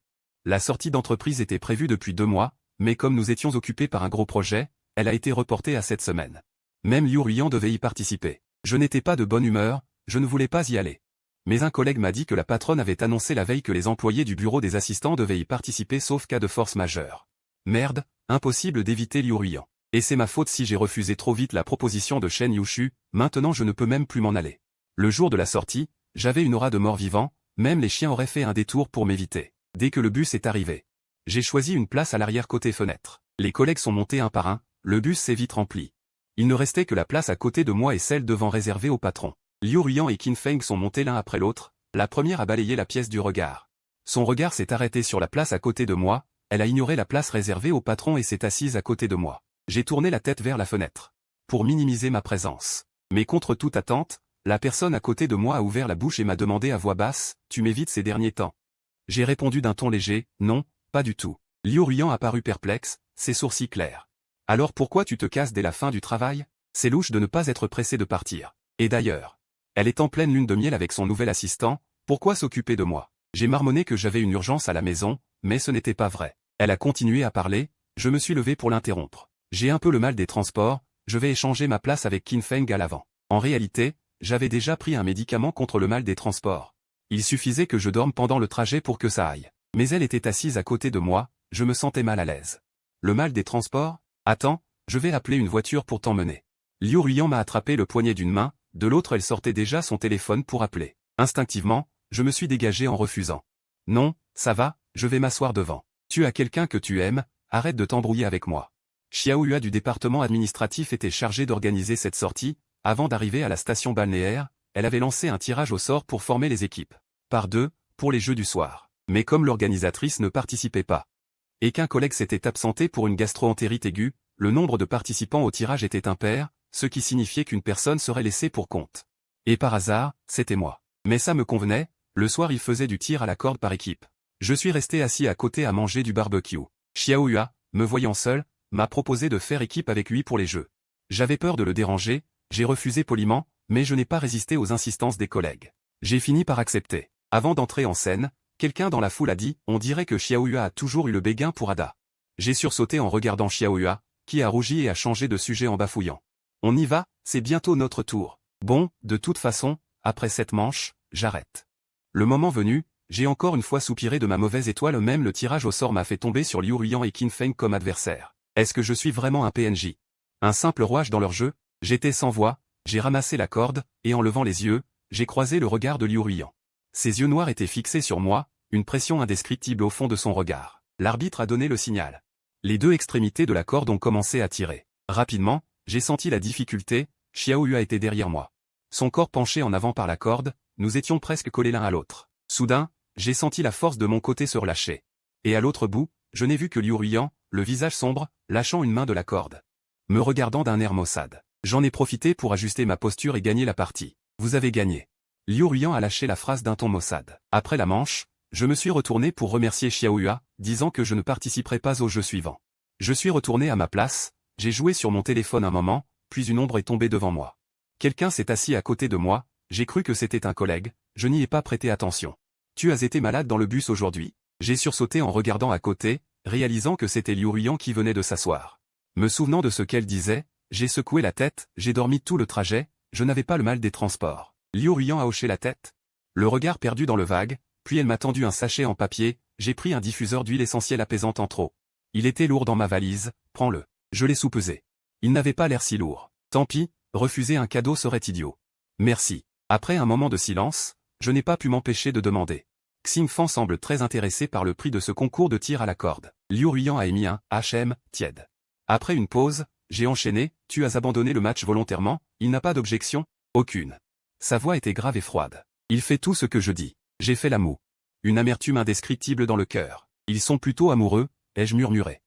[SPEAKER 1] La sortie d'entreprise était prévue depuis 2 mois, mais comme nous étions occupés par un gros projet, elle a été reportée à cette semaine. Même Liu Ruyan devait y participer. Je n'étais pas de bonne humeur, je ne voulais pas y aller. Mais un collègue m'a dit que la patronne avait annoncé la veille que les employés du bureau des assistants devaient y participer sauf cas de force majeure. Merde, impossible d'éviter Liu Ruyan. Et c'est ma faute si j'ai refusé trop vite la proposition de Shen Yushu, maintenant je ne peux même plus m'en aller. Le jour de la sortie, j'avais une aura de mort-vivant, même les chiens auraient fait un détour pour m'éviter. Dès que le bus est arrivé, j'ai choisi une place à l'arrière côté fenêtre. Les collègues sont montés un par un, le bus s'est vite rempli. Il ne restait que la place à côté de moi et celle devant réservée au patron. Liu Ruyan et Qin Feng sont montés l'un après l'autre, la première a balayé la pièce du regard. Son regard s'est arrêté sur la place à côté de moi, elle a ignoré la place réservée au patron et s'est assise à côté de moi. J'ai tourné la tête vers la fenêtre, pour minimiser ma présence. Mais contre toute attente, la personne à côté de moi a ouvert la bouche et m'a demandé à voix basse, « Tu m'évites ces derniers temps ?» J'ai répondu d'un ton léger, « Non, pas du tout. » Liu Ruyan a paru perplexe, ses sourcils clairs. « Alors pourquoi tu te casses dès la fin du travail? C'est louche de ne pas être pressé de partir. Et d'ailleurs, elle est en pleine lune de miel avec son nouvel assistant, pourquoi s'occuper de moi? » J'ai marmonné que j'avais une urgence à la maison, mais ce n'était pas vrai. Elle a continué à parler, je me suis levé pour l'interrompre. J'ai un peu le mal des transports, je vais échanger ma place avec Qin Feng à l'avant. En réalité, j'avais déjà pris un médicament contre le mal des transports. Il suffisait que je dorme pendant le trajet pour que ça aille. Mais elle était assise à côté de moi, je me sentais mal à l'aise. Le mal des transports? Attends, je vais appeler une voiture pour t'emmener. Liu Ruyan m'a attrapé le poignet d'une main, de l'autre elle sortait déjà son téléphone pour appeler. Instinctivement, je me suis dégagé en refusant. Non, ça va, je vais m'asseoir devant. Tu as quelqu'un que tu aimes, arrête de t'embrouiller avec moi. Xiao Hua du département administratif était chargé d'organiser cette sortie. Avant d'arriver à la station balnéaire, elle avait lancé un tirage au sort pour former les équipes. Par 2, pour les jeux du soir. Mais comme l'organisatrice ne participait pas, et qu'un collègue s'était absenté pour une gastro-entérite aiguë, le nombre de participants au tirage était impair, ce qui signifiait qu'une personne serait laissée pour compte. Et par hasard, c'était moi. Mais ça me convenait, le soir il faisait du tir à la corde par équipe. Je suis resté assis à côté à manger du barbecue. Xiao Hua, me voyant seul, m'a proposé de faire équipe avec lui pour les jeux. J'avais peur de le déranger, j'ai refusé poliment, mais je n'ai pas résisté aux insistances des collègues. J'ai fini par accepter. Avant d'entrer en scène, quelqu'un dans la foule a dit « On dirait que Xiao Hua a toujours eu le béguin pour Ada ». J'ai sursauté en regardant Xiao Hua, qui a rougi et a changé de sujet en bafouillant. « On y va, c'est bientôt notre tour. Bon, de toute façon, après cette manche, j'arrête. » Le moment venu, j'ai encore une fois soupiré de ma mauvaise étoile, même le tirage au sort m'a fait tomber sur Liu Ruyan et Qin Feng comme adversaires. Est-ce que je suis vraiment un PNJ? Un simple rouage dans leur jeu? J'étais sans voix, j'ai ramassé la corde, et en levant les yeux, j'ai croisé le regard de Liu Ruiyan. Ses yeux noirs étaient fixés sur moi, une pression indescriptible au fond de son regard. L'arbitre a donné le signal. Les deux extrémités de la corde ont commencé à tirer. Rapidement, j'ai senti la difficulté, Xiaoyu était derrière moi. Son corps penché en avant par la corde, nous étions presque collés l'un à l'autre. Soudain, j'ai senti la force de mon côté se relâcher. Et à l'autre bout, je n'ai vu que Liu Ruiyan, le visage sombre, lâchant une main de la corde. Me regardant d'un air maussade. J'en ai profité pour ajuster ma posture et gagner la partie. Vous avez gagné. Liu Ruiyan a lâché la phrase d'un ton maussade. Après la manche, je me suis retourné pour remercier Xiaoyu, disant que je ne participerai pas au jeu suivant. Je suis retourné à ma place, j'ai joué sur mon téléphone un moment, puis une ombre est tombée devant moi. Quelqu'un s'est assis à côté de moi, j'ai cru que c'était un collègue, je n'y ai pas prêté attention. Tu as été malade dans le bus aujourd'hui? J'ai sursauté en regardant à côté, réalisant que c'était Liu Ruiyan qui venait de s'asseoir. Me souvenant de ce qu'elle disait, j'ai secoué la tête, j'ai dormi tout le trajet, je n'avais pas le mal des transports. Liu Ruiyan a hoché la tête. Le regard perdu dans le vague, puis elle m'a tendu un sachet en papier, j'ai pris un diffuseur d'huile essentielle apaisante en trop. Il était lourd dans ma valise, prends-le. Je l'ai soupesé. Il n'avait pas l'air si lourd. Tant pis, refuser un cadeau serait idiot. Merci. Après un moment de silence, je n'ai pas pu m'empêcher de demander. Xing Fan semble très intéressé par le prix de ce concours de tir à la corde. Liu Ruiyan a émis un HM tiède. Après une pause, j'ai enchaîné, tu as abandonné le match volontairement, il n'a pas d'objection? Aucune. Sa voix était grave et froide. Il fait tout ce que je dis. J'ai fait la moue. Une amertume indescriptible dans le cœur. Ils sont plutôt amoureux, ai-je murmuré.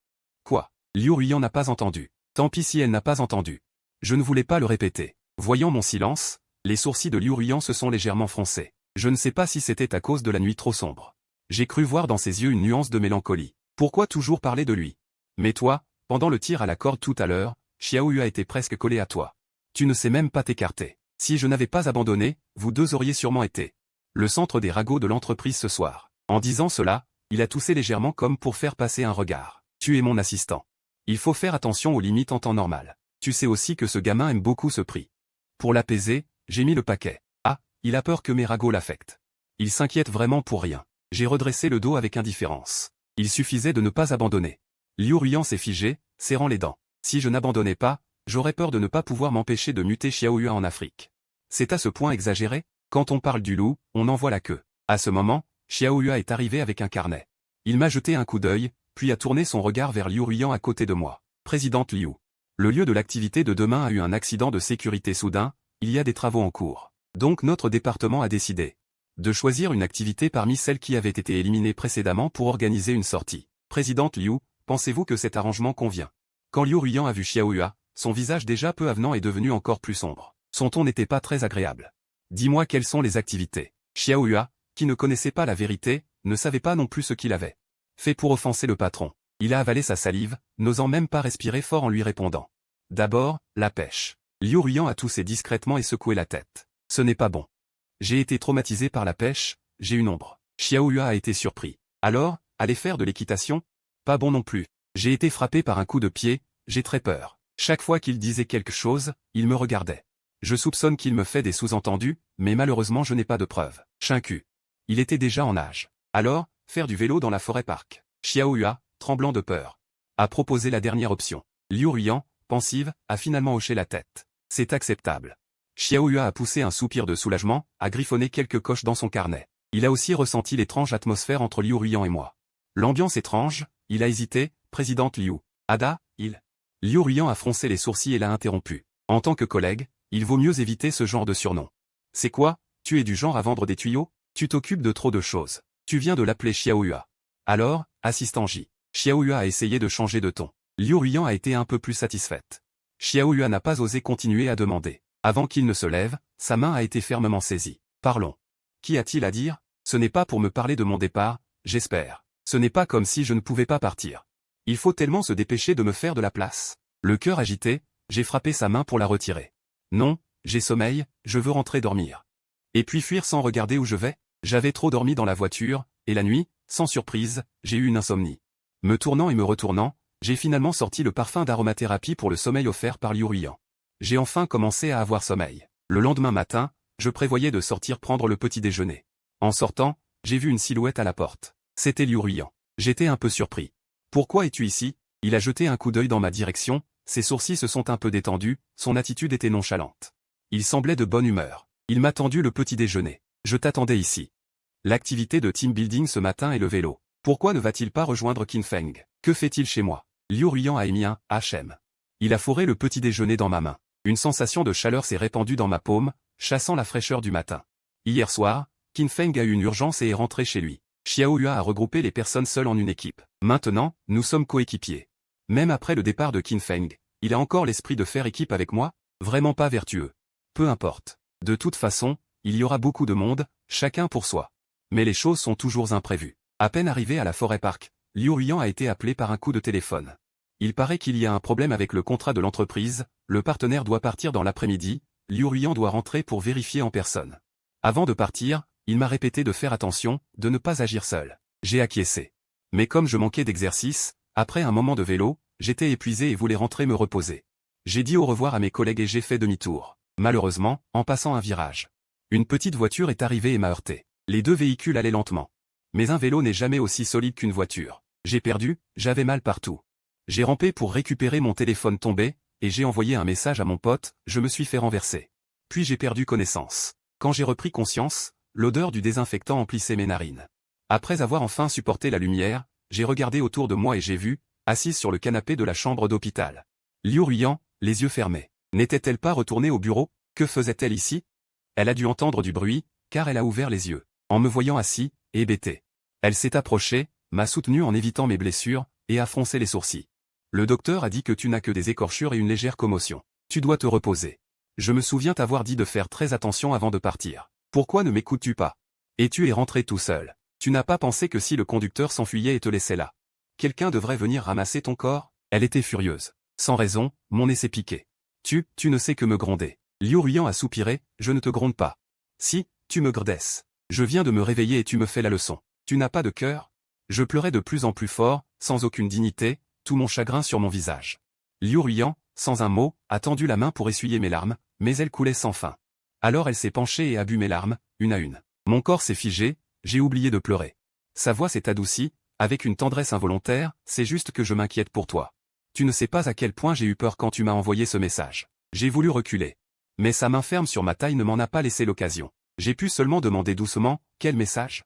[SPEAKER 1] Quoi? Liu Ruiyan n'a pas entendu. Tant pis si elle n'a pas entendu. Je ne voulais pas le répéter. Voyant mon silence, les sourcils de Liu Ruiyan se sont légèrement froncés. Je ne sais pas si c'était à cause de la nuit trop sombre. J'ai cru voir dans ses yeux une nuance de mélancolie. Pourquoi toujours parler de lui? Mais toi, pendant le tir à la corde tout à l'heure, Xiaoyu a été presque collé à toi. Tu ne sais même pas t'écarter. Si je n'avais pas abandonné, vous deux auriez sûrement été le centre des ragots de l'entreprise ce soir. En disant cela, il a toussé légèrement comme pour faire passer un regard. Tu es mon assistant. Il faut faire attention aux limites en temps normal. Tu sais aussi que ce gamin aime beaucoup ce prix. Pour l'apaiser, j'ai mis le paquet. Ah, il a peur que mes ragots l'affectent. Il s'inquiète vraiment pour rien. J'ai redressé le dos avec indifférence. Il suffisait de ne pas abandonner. Liu Ruiyan s'est figé, serrant les dents. Si je n'abandonnais pas, j'aurais peur de ne pas pouvoir m'empêcher de muter Xiaoyu en Afrique. C'est à ce point exagéré? Quand on parle du loup, on en voit la queue. À ce moment, Xiaoyu est arrivé avec un carnet. Il m'a jeté un coup d'œil, puis a tourné son regard vers Liu Ruiyan à côté de moi. Présidente Liu. Le lieu de l'activité de demain a eu un accident de sécurité soudain, il y a des travaux en cours. Donc notre département a décidé de choisir une activité parmi celles qui avaient été éliminées précédemment pour organiser une sortie. Présidente Liu, pensez-vous que cet arrangement convient? Quand Liu Ruiyan a vu Xiaoyu, son visage déjà peu avenant est devenu encore plus sombre. Son ton n'était pas très agréable. Dis-moi quelles sont les activités. Xiaoyu, qui ne connaissait pas la vérité, ne savait pas non plus ce qu'il avait fait pour offenser le patron. Il a avalé sa salive, n'osant même pas respirer fort en lui répondant. D'abord, la pêche. Liu Ruiyan a toussé discrètement et secoué la tête. Ce n'est pas bon. J'ai été traumatisé par la pêche, j'ai une ombre. Xiaoyu a été surpris. Alors, aller faire de l'équitation? Pas bon non plus. J'ai été frappé par un coup de pied, j'ai très peur. Chaque fois qu'il disait quelque chose, il me regardait. Je soupçonne qu'il me fait des sous-entendus, mais malheureusement je n'ai pas de preuves. Chincu. Il était déjà en âge. Alors, faire du vélo dans la forêt-parc. Xiaoyu, tremblant de peur, a proposé la dernière option. Liu Ruiyan, pensive, a finalement hoché la tête. C'est acceptable. Xiaoyu a poussé un soupir de soulagement, a griffonné quelques coches dans son carnet. Il a aussi ressenti l'étrange atmosphère entre Liu Ruiyan et moi. L'ambiance étrange, il a hésité, présidente Liu. Ada, il. Liu Ruiyan a froncé les sourcils et l'a interrompu. En tant que collègue, il vaut mieux éviter ce genre de surnom. C'est quoi? Tu es du genre à vendre des tuyaux? Tu t'occupes de trop de choses. Tu viens de l'appeler Xiaoyu. Alors, assistant J. Xiaoyu a essayé de changer de ton. Liu Ruiyan a été un peu plus satisfaite. Xiaoyu n'a pas osé continuer à demander. Avant qu'il ne se lève, sa main a été fermement saisie. Parlons. Qu'y a-t-il à dire? Ce n'est pas pour me parler de mon départ, j'espère. Ce n'est pas comme si je ne pouvais pas partir. Il faut tellement se dépêcher de me faire de la place. Le cœur agité, j'ai frappé sa main pour la retirer. Non, j'ai sommeil, je veux rentrer dormir. Et puis fuir sans regarder où je vais? J'avais trop dormi dans la voiture, et la nuit, sans surprise, j'ai eu une insomnie. Me tournant et me retournant, j'ai finalement sorti le parfum d'aromathérapie pour le sommeil offert par Liu Ruiyan. J'ai enfin commencé à avoir sommeil. Le lendemain matin, je prévoyais de sortir prendre le petit déjeuner. En sortant, j'ai vu une silhouette à la porte. C'était Liu Ruiyan. J'étais un peu surpris. Pourquoi es-tu ici? Il a jeté un coup d'œil dans ma direction, ses sourcils se sont un peu détendus, son attitude était nonchalante. Il semblait de bonne humeur. Il m'a tendu le petit déjeuner. Je t'attendais ici. L'activité de team building ce matin est le vélo. Pourquoi ne va-t-il pas rejoindre Qin Feng? Que fait-il chez moi? Liu Ruyan a émis un HM. Il a fourré le petit déjeuner dans ma main. Une sensation de chaleur s'est répandue dans ma paume, chassant la fraîcheur du matin. Hier soir, Qin Feng a eu une urgence et est rentré chez lui. Xiao Hua a regroupé les personnes seules en une équipe. Maintenant, nous sommes coéquipiers. Même après le départ de Qin Feng, il a encore l'esprit de faire équipe avec moi? Vraiment pas vertueux. Peu importe. De toute façon, il y aura beaucoup de monde, chacun pour soi. Mais les choses sont toujours imprévues. À peine arrivé à la forêt park, Liu Ruyan a été appelé par un coup de téléphone. Il paraît qu'il y a un problème avec le contrat de l'entreprise, le partenaire doit partir dans l'après-midi, Liu Ruyan doit rentrer pour vérifier en personne. Avant de partir, il m'a répété de faire attention, de ne pas agir seul. J'ai acquiescé. Mais comme je manquais d'exercice, après un moment de vélo, j'étais épuisé et voulais rentrer me reposer. J'ai dit au revoir à mes collègues et j'ai fait demi-tour. Malheureusement, en passant un virage, une petite voiture est arrivée et m'a heurté. Les deux véhicules allaient lentement. Mais un vélo n'est jamais aussi solide qu'une voiture. J'ai perdu, j'avais mal partout. J'ai rampé pour récupérer mon téléphone tombé, et j'ai envoyé un message à mon pote, je me suis fait renverser. Puis j'ai perdu connaissance. Quand j'ai repris conscience, l'odeur du désinfectant emplissait mes narines. Après avoir enfin supporté la lumière, j'ai regardé autour de moi et j'ai vu, assise sur le canapé de la chambre d'hôpital, Liu Ruyan, les yeux fermés. N'était-elle pas retournée au bureau? Que faisait-elle ici? Elle a dû entendre du bruit, car elle a ouvert les yeux. En me voyant assis, hébété. Elle s'est approchée, m'a soutenu en évitant mes blessures, et a froncé les sourcils. Le docteur a dit que tu n'as que des écorchures et une légère commotion. Tu dois te reposer. Je me souviens t'avoir dit de faire très attention avant de partir. Pourquoi ne m'écoutes-tu pas? Et tu es rentré tout seul. Tu n'as pas pensé que si le conducteur s'enfuyait et te laissait là, quelqu'un devrait venir ramasser ton corps? Elle était furieuse. Sans raison, mon nez s'est piqué. Tu ne sais que me gronder. Liu Ruyan a soupiré, je ne te gronde pas. Si, tu me gredesses. Je viens de me réveiller et tu me fais la leçon. Tu n'as pas de cœur? Je pleurais de plus en plus fort, sans aucune dignité, tout mon chagrin sur mon visage. Liu Ruyan, sans un mot, a tendu la main pour essuyer mes larmes, mais elles coulaient sans fin. Alors elle s'est penchée et a bu mes larmes, une à une. Mon corps s'est figé, j'ai oublié de pleurer. Sa voix s'est adoucie, avec une tendresse involontaire, c'est juste que je m'inquiète pour toi. Tu ne sais pas à quel point j'ai eu peur quand tu m'as envoyé ce message. J'ai voulu reculer. Mais sa main ferme sur ma taille ne m'en a pas laissé l'occasion. J'ai pu seulement demander doucement, quel message?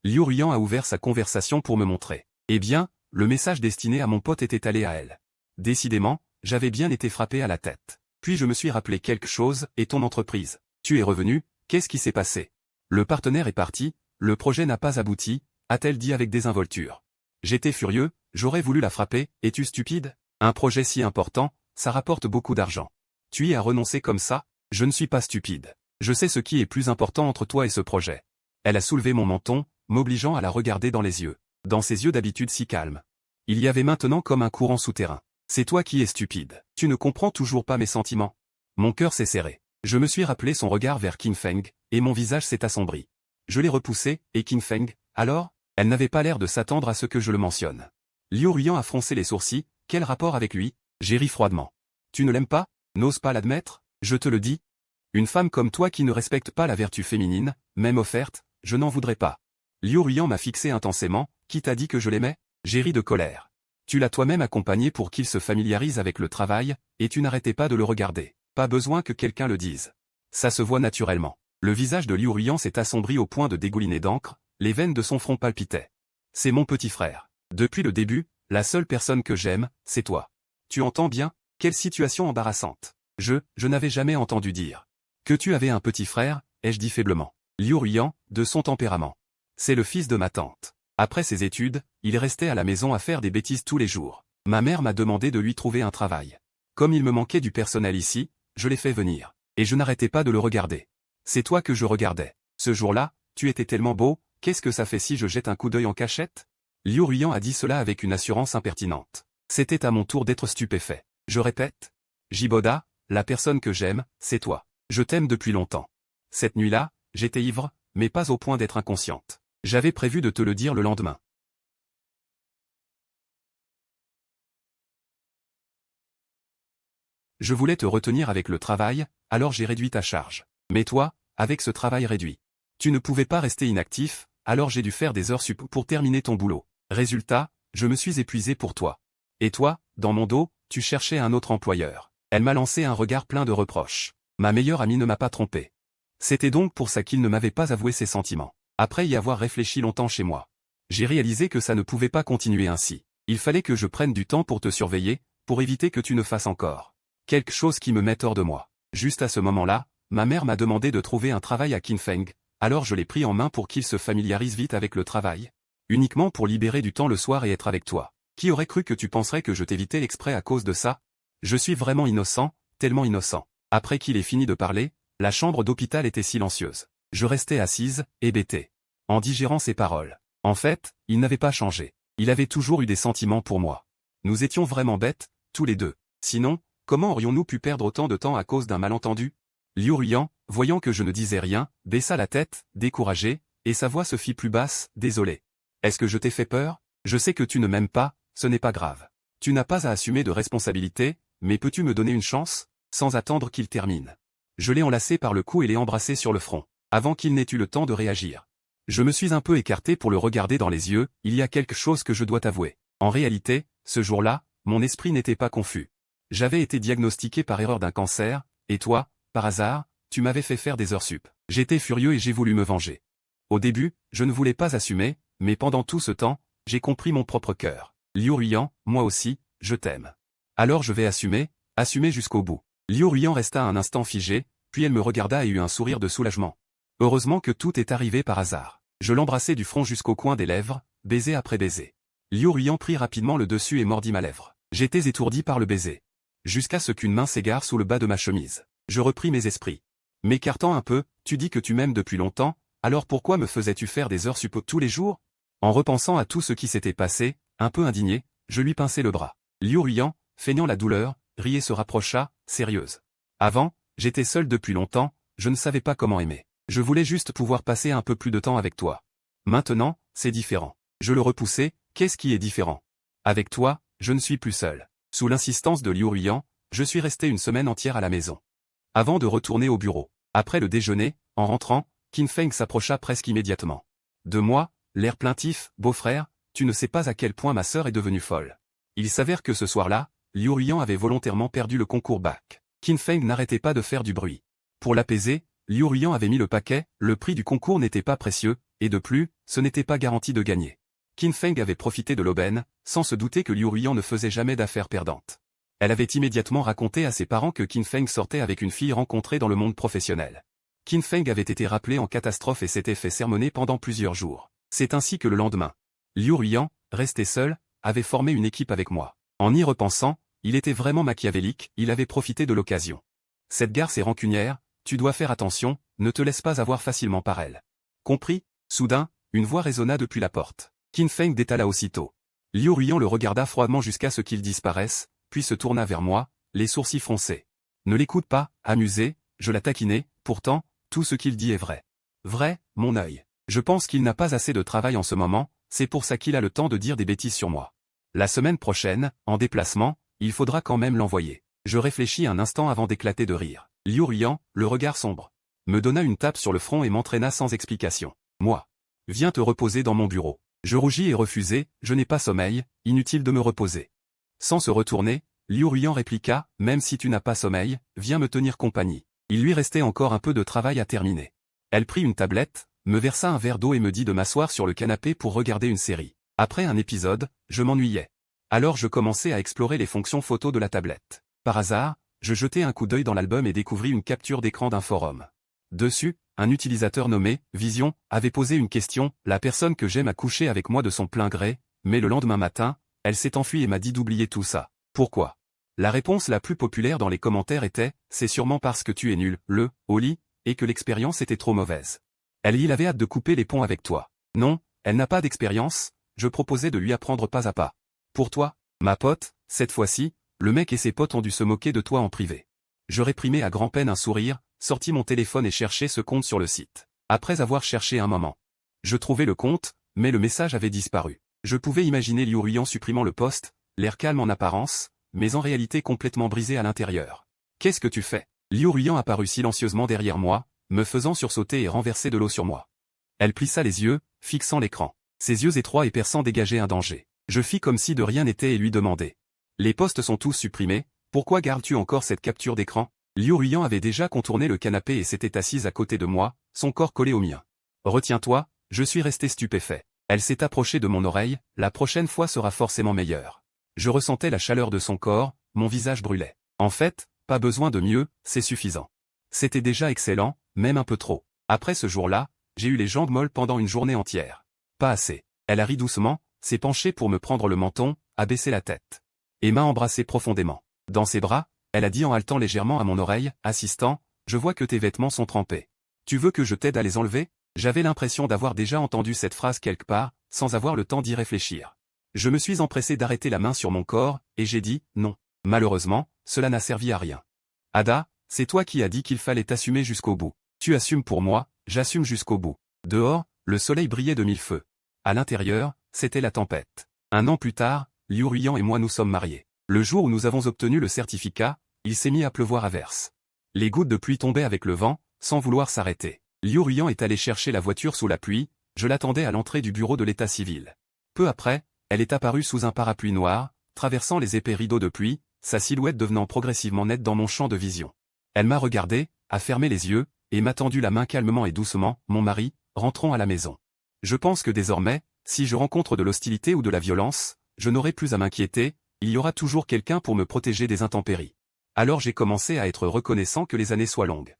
[SPEAKER 1] Liu Ruyan a ouvert sa conversation pour me montrer. Eh bien, le message destiné à mon pote était allé à elle. Décidément, j'avais bien été frappé à la tête. Puis je me suis rappelé quelque chose, et ton entreprise. Tu es revenu, qu'est-ce qui s'est passé? Le partenaire est parti, le projet n'a pas abouti, a-t-elle dit avec désinvolture. J'étais furieux, j'aurais voulu la frapper, es-tu stupide? Un projet si important, ça rapporte beaucoup d'argent. Tu y as renoncé comme ça? Je ne suis pas stupide. Je sais ce qui est plus important entre toi et ce projet. Elle a soulevé mon menton, m'obligeant à la regarder dans les yeux. Dans ses yeux d'habitude si calmes. Il y avait maintenant comme un courant souterrain. C'est toi qui es stupide. Tu ne comprends toujours pas mes sentiments. Mon cœur s'est serré. Je me suis rappelé son regard vers Qin Feng, et mon visage s'est assombri. Je l'ai repoussé, et Qin Feng, alors? Elle n'avait pas l'air de s'attendre à ce que je le mentionne. Liu Ruyan a froncé les sourcils, quel rapport avec lui? J'ai ri froidement. Tu ne l'aimes pas? N'ose pas l'admettre? Je te le dis. Une femme comme toi qui ne respecte pas la vertu féminine, même offerte, je n'en voudrais pas. Liu Ruyan m'a fixé intensément, qui t'a dit que je l'aimais? J'ai ri de colère. Tu l'as toi-même accompagné pour qu'il se familiarise avec le travail, et tu n'arrêtais pas de le regarder. Pas besoin que quelqu'un le dise. Ça se voit naturellement. Le visage de Liu Ruyan s'est assombri au point de dégouliner d'encre, les veines de son front palpitaient. C'est mon petit frère. Depuis le début, la seule personne que j'aime, c'est toi. Tu entends bien? Quelle situation embarrassante. Je n'avais jamais entendu dire que tu avais un petit frère, ai-je dit faiblement. Liu Ruyan, de son tempérament. C'est le fils de ma tante. Après ses études, il restait à la maison à faire des bêtises tous les jours. Ma mère m'a demandé de lui trouver un travail. Comme il me manquait du personnel ici, je l'ai fait venir. Et je n'arrêtais pas de le regarder. C'est toi que je regardais. Ce jour-là, tu étais tellement beau, qu'est-ce que ça fait si je jette un coup d'œil en cachette? Liu Ruyan a dit cela avec une assurance impertinente. C'était à mon tour d'être stupéfait. Je répète. Jiboda, la personne que j'aime, c'est toi. Je t'aime depuis longtemps. Cette nuit-là, j'étais ivre, mais pas au point d'être inconsciente. J'avais prévu de te le dire le lendemain. Je voulais te retenir avec le travail, alors j'ai réduit ta charge. Mais toi, avec ce travail réduit, tu ne pouvais pas rester inactif, alors j'ai dû faire des heures sup pour terminer ton boulot. Résultat, je me suis épuisé pour toi. Et toi, dans mon dos, tu cherchais un autre employeur. Elle m'a lancé un regard plein de reproches. Ma meilleure amie ne m'a pas trompé. C'était donc pour ça qu'il ne m'avait pas avoué ses sentiments. Après y avoir réfléchi longtemps chez moi, j'ai réalisé que ça ne pouvait pas continuer ainsi. Il fallait que je prenne du temps pour te surveiller, pour éviter que tu ne fasses encore quelque chose qui me mette hors de moi. Juste à ce moment-là, ma mère m'a demandé de trouver un travail à Kinfeng, alors je l'ai pris en main pour qu'il se familiarise vite avec le travail. Uniquement pour libérer du temps le soir et être avec toi. Qui aurait cru que tu penserais que je t'évitais exprès à cause de ça? Je suis vraiment innocent, tellement innocent. Après qu'il ait fini de parler, la chambre d'hôpital était silencieuse. Je restais assise, hébétée, en digérant ses paroles. En fait, il n'avait pas changé. Il avait toujours eu des sentiments pour moi. Nous étions vraiment bêtes, tous les deux. Sinon, comment aurions-nous pu perdre autant de temps à cause d'un malentendu? Liu Ruyan, voyant que je ne disais rien, baissa la tête, découragé, et sa voix se fit plus basse, désolé. Est-ce que je t'ai fait peur? Je sais que tu ne m'aimes pas, ce n'est pas grave. Tu n'as pas à assumer de responsabilité, mais peux-tu me donner une chance, sans attendre qu'il termine? Je l'ai enlacé par le cou et l'ai embrassé sur le front, avant qu'il n'ait eu le temps de réagir. Je me suis un peu écarté pour le regarder dans les yeux, il y a quelque chose que je dois t'avouer. En réalité, ce jour-là, mon esprit n'était pas confus. J'avais été diagnostiqué par erreur d'un cancer, et toi, par hasard, tu m'avais fait faire des heures sup. J'étais furieux et j'ai voulu me venger. Au début, je ne voulais pas assumer, mais pendant tout ce temps, j'ai compris mon propre cœur. Liu Ruyan, moi aussi, je t'aime. Alors je vais assumer jusqu'au bout. Liu Ruyan resta un instant figé, puis elle me regarda et eut un sourire de soulagement. Heureusement que tout est arrivé par hasard. Je l'embrassai du front jusqu'au coin des lèvres, baiser après baiser. Liu Ruyan prit rapidement le dessus et mordit ma lèvre. J'étais étourdi par le baiser. Jusqu'à ce qu'une main s'égare sous le bas de ma chemise. Je repris mes esprits. M'écartant un peu, tu dis que tu m'aimes depuis longtemps, alors pourquoi me faisais-tu faire des heures sup tous les jours? En repensant à tout ce qui s'était passé, un peu indigné, je lui pinçai le bras. Liu Ruyan, feignant la douleur, riait se rapprocha, sérieuse. Avant, j'étais seul depuis longtemps, je ne savais pas comment aimer. Je voulais juste pouvoir passer un peu plus de temps avec toi. Maintenant, c'est différent. Je le repoussai, qu'est-ce qui est différent? Avec toi, je ne suis plus seul. Sous l'insistance de Liu Ruyan, je suis resté une semaine entière à la maison. Avant de retourner au bureau. Après le déjeuner, en rentrant, Kinfeng s'approcha presque immédiatement de moi, l'air plaintif, beau-frère, tu ne sais pas à quel point ma sœur est devenue folle. Il s'avère que ce soir-là, Liu Ruyan avait volontairement perdu le concours bac. Kinfeng n'arrêtait pas de faire du bruit. Pour l'apaiser, Liu Ruyan avait mis le paquet, le prix du concours n'était pas précieux, et de plus, ce n'était pas garanti de gagner. Kinfeng avait profité de l'aubaine, sans se douter que Liu Ruyan ne faisait jamais d'affaires perdantes. Elle avait immédiatement raconté à ses parents que Kinfeng sortait avec une fille rencontrée dans le monde professionnel. Kinfeng avait été rappelé en catastrophe et s'était fait sermonner pendant plusieurs jours. C'est ainsi que le lendemain, Liu Ruyan, resté seul, avait formé une équipe avec moi. En y repensant, il était vraiment machiavélique, il avait profité de l'occasion. Cette garce est rancunière, tu dois faire attention, ne te laisse pas avoir facilement par elle. Compris? Soudain, une voix résonna depuis la porte. Kinfeng détala aussitôt. Liu Ruyan le regarda froidement jusqu'à ce qu'il disparaisse, puis se tourna vers moi, les sourcils froncés. Ne l'écoute pas, amusé, je la taquinai, pourtant, tout ce qu'il dit est vrai. Vrai, mon œil. Je pense qu'il n'a pas assez de travail en ce moment, c'est pour ça qu'il a le temps de dire des bêtises sur moi. La semaine prochaine, en déplacement, il faudra quand même l'envoyer. Je réfléchis un instant avant d'éclater de rire. Liu Ruyan, le regard sombre, me donna une tape sur le front et m'entraîna sans explication. Moi. Viens te reposer dans mon bureau. Je rougis et refusai, je n'ai pas sommeil, inutile de me reposer. Sans se retourner, Liu Ruyan répliqua, même si tu n'as pas sommeil, viens me tenir compagnie. Il lui restait encore un peu de travail à terminer. Elle prit une tablette, me versa un verre d'eau et me dit de m'asseoir sur le canapé pour regarder une série. Après un épisode, je m'ennuyais. Alors je commençais à explorer les fonctions photo de la tablette. Par hasard, je jetai un coup d'œil dans l'album et découvris une capture d'écran d'un forum. Dessus, un utilisateur nommé Vision avait posé une question, la personne que j'aime a couché avec moi de son plein gré, mais le lendemain matin, elle s'est enfuie et m'a dit d'oublier tout ça. Pourquoi? La réponse la plus populaire dans les commentaires était, c'est sûrement parce que tu es nul, au lit, et que l'expérience était trop mauvaise. Il avait hâte de couper les ponts avec toi. Non, elle n'a pas d'expérience, je proposais de lui apprendre pas à pas. Pour toi, ma pote, cette fois-ci, le mec et ses potes ont dû se moquer de toi en privé. Je réprimai à grand-peine un sourire, sortis mon téléphone et cherchai ce compte sur le site. Après avoir cherché un moment, je trouvai le compte, mais le message avait disparu. Je pouvais imaginer Liu Ruyan supprimant le post, l'air calme en apparence, mais en réalité complètement brisé à l'intérieur. Qu'est-ce que tu fais? Liu Ruyan apparut silencieusement derrière moi, me faisant sursauter et renverser de l'eau sur moi. Elle plissa les yeux, fixant l'écran. Ses yeux étroits et perçants dégageaient un danger. Je fis comme si de rien n'était et lui demandai. Les postes sont tous supprimés, pourquoi gardes-tu encore cette capture d'écran? Liu Ruyan avait déjà contourné le canapé et s'était assise à côté de moi, son corps collé au mien. Retiens-toi, je suis resté stupéfait. Elle s'est approchée de mon oreille, la prochaine fois sera forcément meilleure. Je ressentais la chaleur de son corps, mon visage brûlait. En fait, pas besoin de mieux, c'est suffisant. C'était déjà excellent, même un peu trop. Après ce jour-là, j'ai eu les jambes molles pendant une journée entière. Pas assez. Elle a ri doucement, s'est penchée pour me prendre le menton, a baissé la tête. Et m'a embrassé profondément. Dans ses bras, elle a dit en haletant légèrement à mon oreille, « Assistant, je vois que tes vêtements sont trempés. Tu veux que je t'aide à les enlever ?» J'avais l'impression d'avoir déjà entendu cette phrase quelque part, sans avoir le temps d'y réfléchir. Je me suis empressé d'arrêter la main sur mon corps, et j'ai dit, non. Malheureusement, cela n'a servi à rien. Ada, c'est toi qui as dit qu'il fallait t'assumer jusqu'au bout. Tu assumes pour moi, j'assume jusqu'au bout. Dehors, le soleil brillait de mille feux. À l'intérieur, c'était la tempête. 1 an plus tard, Liu Ruyan et moi nous sommes mariés. Le jour où nous avons obtenu le certificat, il s'est mis à pleuvoir à verse. Les gouttes de pluie tombaient avec le vent, sans vouloir s'arrêter. Liu Ruyan est allé chercher la voiture sous la pluie, je l'attendais à l'entrée du bureau de l'état civil. Peu après, elle est apparue sous un parapluie noir, traversant les épais rideaux de pluie, sa silhouette devenant progressivement nette dans mon champ de vision. Elle m'a regardé, a fermé les yeux, et m'a tendu la main calmement et doucement, mon mari, rentrons à la maison. Je pense que désormais, si je rencontre de l'hostilité ou de la violence, je n'aurai plus à m'inquiéter, il y aura toujours quelqu'un pour me protéger des intempéries. Alors j'ai commencé à être reconnaissant que les années soient longues.